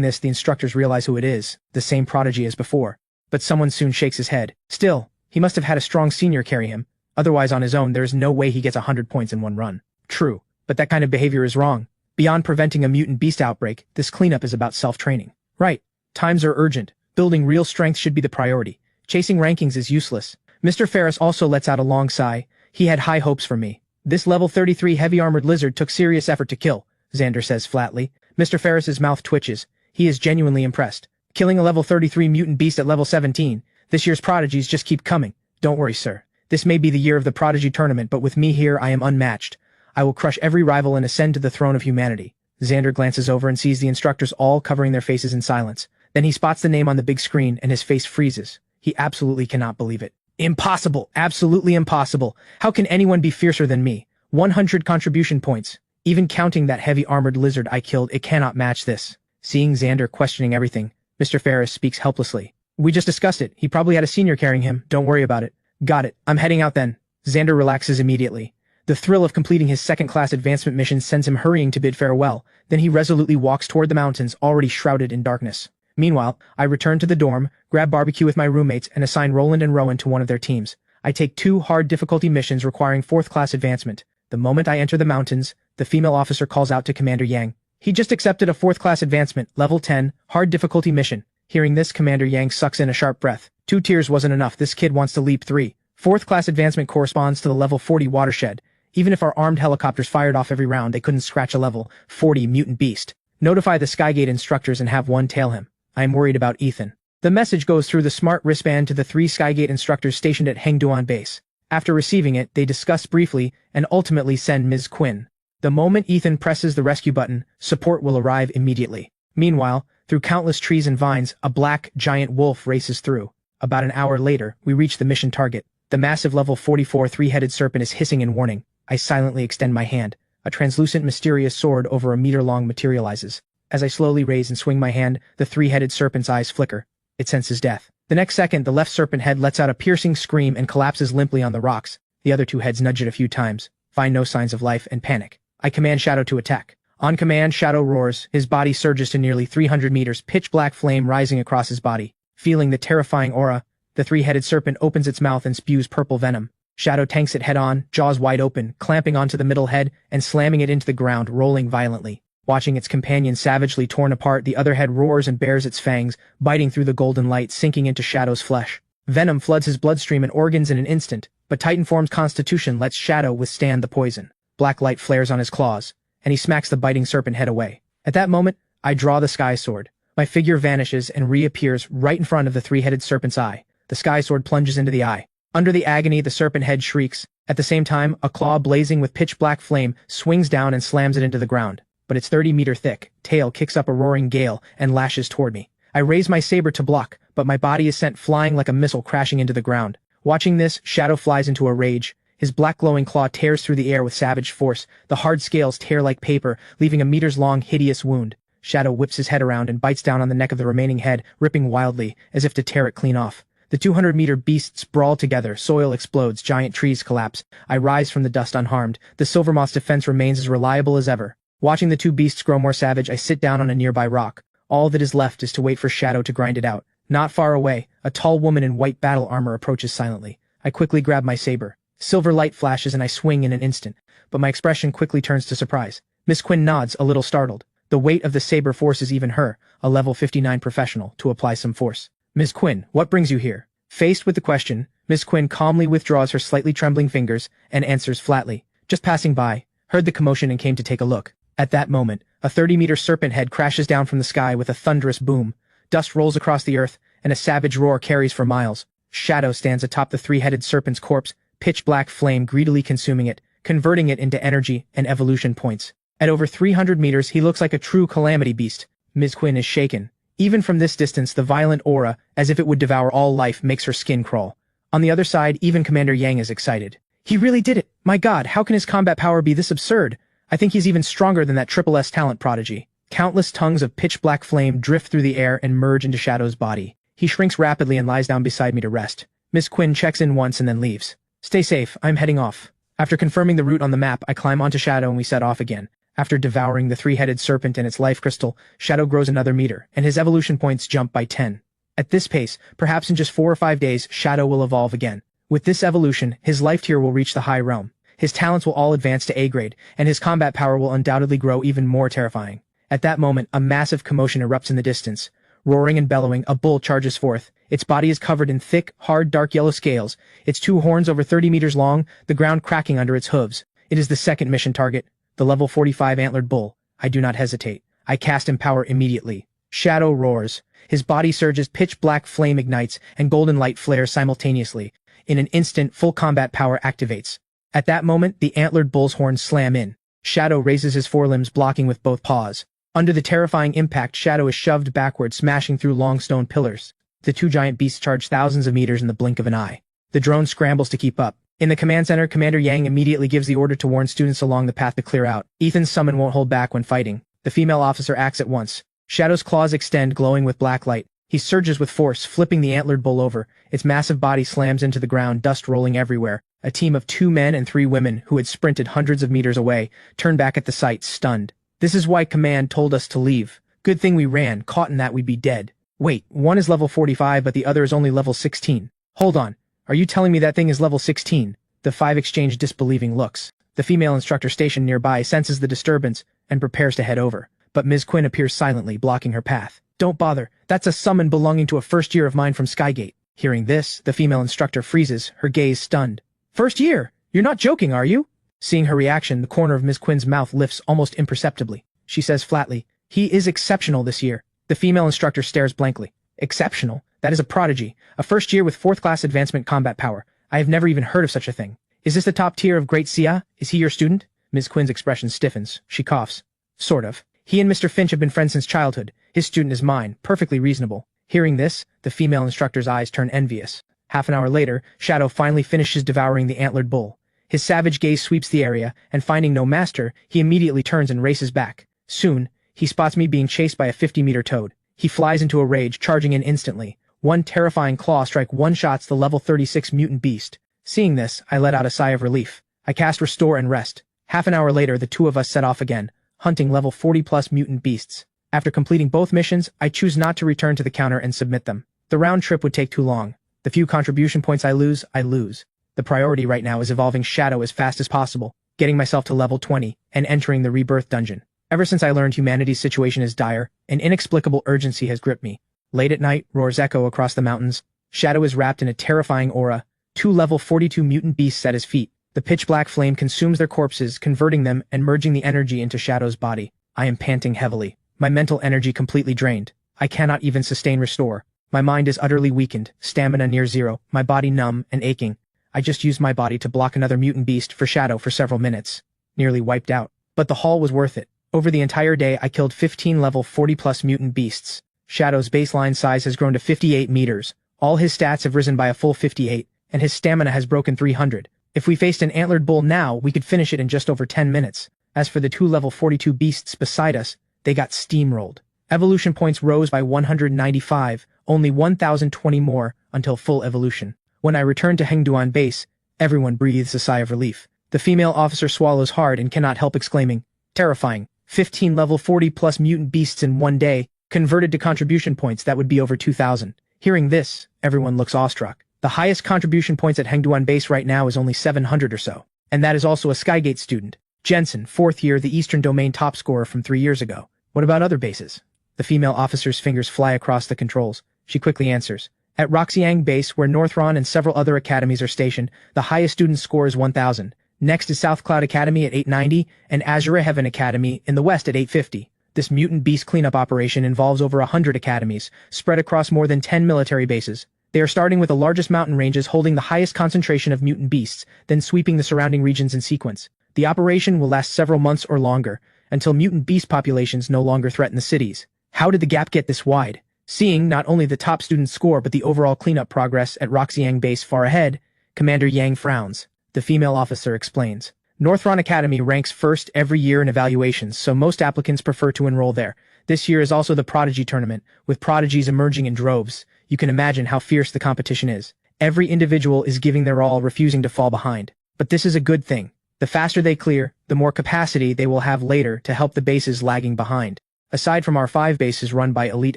this, the instructors realize who it is. The same prodigy as before. But someone soon shakes his head. Still, he must have had a strong senior carry him. Otherwise on his own, there is no way he gets 100 points in one run. True, but that kind of behavior is wrong. Beyond preventing a mutant beast outbreak, this cleanup is about self-training. Right. Times are urgent. Building real strength should be the priority. Chasing rankings is useless. Mr. Ferris also lets out a long sigh. He had high hopes for me. This level 33 heavy-armored lizard took serious effort to kill, Xander says flatly. Mr. Ferris's mouth twitches. He is genuinely impressed. Killing a level 33 mutant beast at level 17. This year's prodigies just keep coming. Don't worry, sir. This may be the year of the prodigy tournament, but with me here, I am unmatched. I will crush every rival and ascend to the throne of humanity. Xander glances over and sees the instructors all covering their faces in silence. Then he spots the name on the big screen and his face freezes. He absolutely cannot believe it. Impossible! Absolutely impossible! How can anyone be fiercer than me? 100 contribution points. Even counting that heavy armored lizard I killed, it cannot match this. Seeing Xander questioning everything, Mr. Ferris speaks helplessly. We just discussed it. He probably had a senior carrying him. Don't worry about it. Got it. I'm heading out then. Xander relaxes immediately. The thrill of completing his second-class advancement mission sends him hurrying to bid farewell, then he resolutely walks toward the mountains already shrouded in darkness. Meanwhile, I return to the dorm, grab barbecue with my roommates, and assign Roland and Rowan to one of their teams. I take 2 hard difficulty missions requiring 4th-class advancement. The moment I enter the mountains, the female officer calls out to Commander Yang. He just accepted a 4th-class advancement, level 10, hard difficulty mission. Hearing this, Commander Yang sucks in a sharp breath. 2 tiers wasn't enough, this kid wants to leap 3. 4th-class advancement corresponds to the level 40 watershed. Even if our armed helicopters fired off every round, they couldn't scratch a level 40 mutant beast. Notify the Skygate instructors and have one tail him. I am worried about Ethan. The message goes through the smart wristband to the 3 Skygate instructors stationed at Hengduan base. After receiving it, they discuss briefly and ultimately send Ms. Quinn. The moment Ethan presses the rescue button, support will arrive immediately. Meanwhile, through countless trees and vines, a black, giant wolf races through. About an hour later, we reach the mission target. The massive level 44 3-headed serpent is hissing in warning. I silently extend my hand. A translucent, mysterious sword over a meter long materializes. As I slowly raise and swing my hand, the 3-headed serpent's eyes flicker. It senses death. The next second, the left serpent head lets out a piercing scream and collapses limply on the rocks. The other 2 heads nudge it a few times, find no signs of life, and panic. I command Shadow to attack. On command, Shadow roars. His body surges to nearly 300 meters, pitch-black flame rising across his body. Feeling the terrifying aura, the 3-headed serpent opens its mouth and spews purple venom. Shadow tanks it head-on, jaws wide open, clamping onto the middle head and slamming it into the ground, rolling violently. Watching its companion savagely torn apart, the other head roars and bares its fangs, biting through the golden light, sinking into Shadow's flesh. Venom floods his bloodstream and organs in an instant, but Titanform's constitution lets Shadow withstand the poison. Black light flares on his claws, and he smacks the biting serpent head away. At that moment, I draw the Sky Sword. My figure vanishes and reappears right in front of the 3-headed serpent's eye. The Sky Sword plunges into the eye. Under the agony, the serpent head shrieks. At the same time, a claw blazing with pitch-black flame swings down and slams it into the ground. But its 30-meter thick tail kicks up a roaring gale and lashes toward me. I raise my saber to block, but my body is sent flying like a missile crashing into the ground. Watching this, Shadow flies into a rage. His black glowing claw tears through the air with savage force. The hard scales tear like paper, leaving a meters-long, hideous wound. Shadow whips his head around and bites down on the neck of the remaining head, ripping wildly, as if to tear it clean off. The 200-meter beasts brawl together, soil explodes, giant trees collapse. I rise from the dust unharmed. The Silvermoth's defense remains as reliable as ever. Watching the 2 beasts grow more savage, I sit down on a nearby rock. All that is left is to wait for Shadow to grind it out. Not far away, a tall woman in white battle armor approaches silently. I quickly grab my saber. Silver light flashes and I swing in an instant, but my expression quickly turns to surprise. Miss Quinn nods, a little startled. The weight of the saber forces even her, a level 59 professional, to apply some force. Ms. Quinn, what brings you here? Faced with the question, Miss Quinn calmly withdraws her slightly trembling fingers and answers flatly. Just passing by, heard the commotion and came to take a look. At that moment, a 30-meter serpent head crashes down from the sky with a thunderous boom. Dust rolls across the earth, and a savage roar carries for miles. Shadow stands atop the 3-headed serpent's corpse, pitch-black flame greedily consuming it, converting it into energy and evolution points. At over 300 meters, he looks like a true calamity beast. Ms. Quinn is shaken. Even from this distance, the violent aura, as if it would devour all life, makes her skin crawl. On the other side, even Commander Yang is excited. He really did it! My god, how can his combat power be this absurd? I think he's even stronger than that SSS talent prodigy. Countless tongues of pitch-black flame drift through the air and merge into Shadow's body. He shrinks rapidly and lies down beside me to rest. Miss Quinn checks in once and then leaves. Stay safe, I'm heading off. After confirming the route on the map, I climb onto Shadow and we set off again. After devouring the 3-headed serpent and its life crystal, Shadow grows another meter, and his evolution points jump by 10. At this pace, perhaps in just 4 or 5 days, Shadow will evolve again. With this evolution, his life tier will reach the high realm. His talents will all advance to A grade, and his combat power will undoubtedly grow even more terrifying. At that moment, a massive commotion erupts in the distance. Roaring and bellowing, a bull charges forth. Its body is covered in thick, hard, dark yellow scales, its 2 horns over 30 meters long, the ground cracking under its hooves. It is the second mission target, the level 45 antlered bull. I do not hesitate. I cast Empower immediately. Shadow roars. His body surges, pitch-black flame ignites, and golden light flares simultaneously. In an instant, full combat power activates. At that moment, the antlered bull's horns slam in. Shadow raises his forelimbs, blocking with both paws. Under the terrifying impact, Shadow is shoved backward, smashing through long stone pillars. The 2 giant beasts charge thousands of meters in the blink of an eye. The drone scrambles to keep up. In the command center, Commander Yang immediately gives the order to warn students along the path to clear out. Ethan's summon won't hold back when fighting. The female officer acts at once. Shadow's claws extend, glowing with black light. He surges with force, flipping the antlered bull over. Its massive body slams into the ground, dust rolling everywhere. A team of 2 men and 3 women who had sprinted hundreds of meters away turned back at the sight, stunned. This is why Command told us to leave. Good thing we ran, caught in that we'd be dead. Wait, one is level 45 but the other is only level 16. Hold on, are you telling me that thing is level 16? The 5 exchange disbelieving looks. The female instructor stationed nearby senses the disturbance and prepares to head over, but Ms. Quinn appears silently, blocking her path. Don't bother, that's a summon belonging to a first year of mine from Skygate. Hearing this, the female instructor freezes, her gaze stunned. First year? You're not joking, are you? Seeing her reaction, the corner of Ms. Quinn's mouth lifts almost imperceptibly. She says flatly, he is exceptional this year. The female instructor stares blankly. Exceptional? That is a prodigy, a first year with 4th class advancement combat power. I have never even heard of such a thing. Is this the top tier of Great Sia? Is he your student? Ms. Quinn's expression stiffens. She coughs. Sort of. He and Mr. Finch have been friends since childhood. His student is mine. Perfectly reasonable. Hearing this, the female instructor's eyes turn envious. Half an hour later, Shadow finally finishes devouring the antlered bull. His savage gaze sweeps the area, and finding no master, he immediately turns and races back. Soon, he spots me being chased by a 50-meter toad. He flies into a rage, charging in instantly. One terrifying claw strike one-shots the level 36 mutant beast. Seeing this, I let out a sigh of relief. I cast Restore and Rest. Half an hour later, the two of us set off again, hunting level 40-plus mutant beasts. After completing both missions, I choose not to return to the counter and submit them. The round trip would take too long. The few contribution points I lose. The priority right now is evolving Shadow as fast as possible, getting myself to level 20, and entering the Rebirth Dungeon. Ever since I learned humanity's situation is dire, an inexplicable urgency has gripped me. Late at night, roars echo across the mountains. Shadow is wrapped in a terrifying aura. 2 level 42 mutant beasts at his feet. The pitch-black flame consumes their corpses, converting them and merging the energy into Shadow's body. I am panting heavily. My mental energy completely drained. I cannot even sustain Restore. My mind is utterly weakened, stamina near 0, my body numb and aching. I just used my body to block another mutant beast for Shadow for several minutes. Nearly wiped out. But the haul was worth it. Over the entire day, I killed 15 level 40-plus mutant beasts. Shadow's baseline size has grown to 58 meters. All his stats have risen by a full 58, and his stamina has broken 300. If we faced an antlered bull now, we could finish it in just over 10 minutes. As for the 2 level 42 beasts beside us, they got steamrolled. Evolution points rose by 195, only 1,020 more until full evolution. When I return to Hengduan base, everyone breathes a sigh of relief. The female officer swallows hard and cannot help exclaiming, terrifying, 15 level 40-plus mutant beasts in one day, converted to contribution points that would be over 2,000. Hearing this, everyone looks awestruck. The highest contribution points at Hengduan base right now is only 700 or so. And that is also a Skygate student. Jensen, 4th year, the Eastern Domain top scorer from 3 years ago. What about other bases? The female officer's fingers fly across the controls. She quickly answers. At Roxiang base, where Northron and several other academies are stationed, the highest student score is 1,000. Next is South Cloud Academy at 890, and Azure Heaven Academy in the west at 850. This mutant beast cleanup operation involves over 100 academies, spread across more than 10 military bases. They are starting with the largest mountain ranges holding the highest concentration of mutant beasts, then sweeping the surrounding regions in sequence. The operation will last several months or longer, until mutant beast populations no longer threaten the cities. How did the gap get this wide? Seeing not only the top student score but the overall cleanup progress at Roxiang base far ahead, Commander Yang frowns. The female officer explains. Northron Academy ranks first every year in evaluations, so most applicants prefer to enroll there. This year is also the Prodigy Tournament, with prodigies emerging in droves. You can imagine how fierce the competition is. Every individual is giving their all, refusing to fall behind. But this is a good thing. The faster they clear, the more capacity they will have later to help the bases lagging behind. Aside from our 5 bases run by elite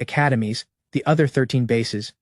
academies, the other 13 bases,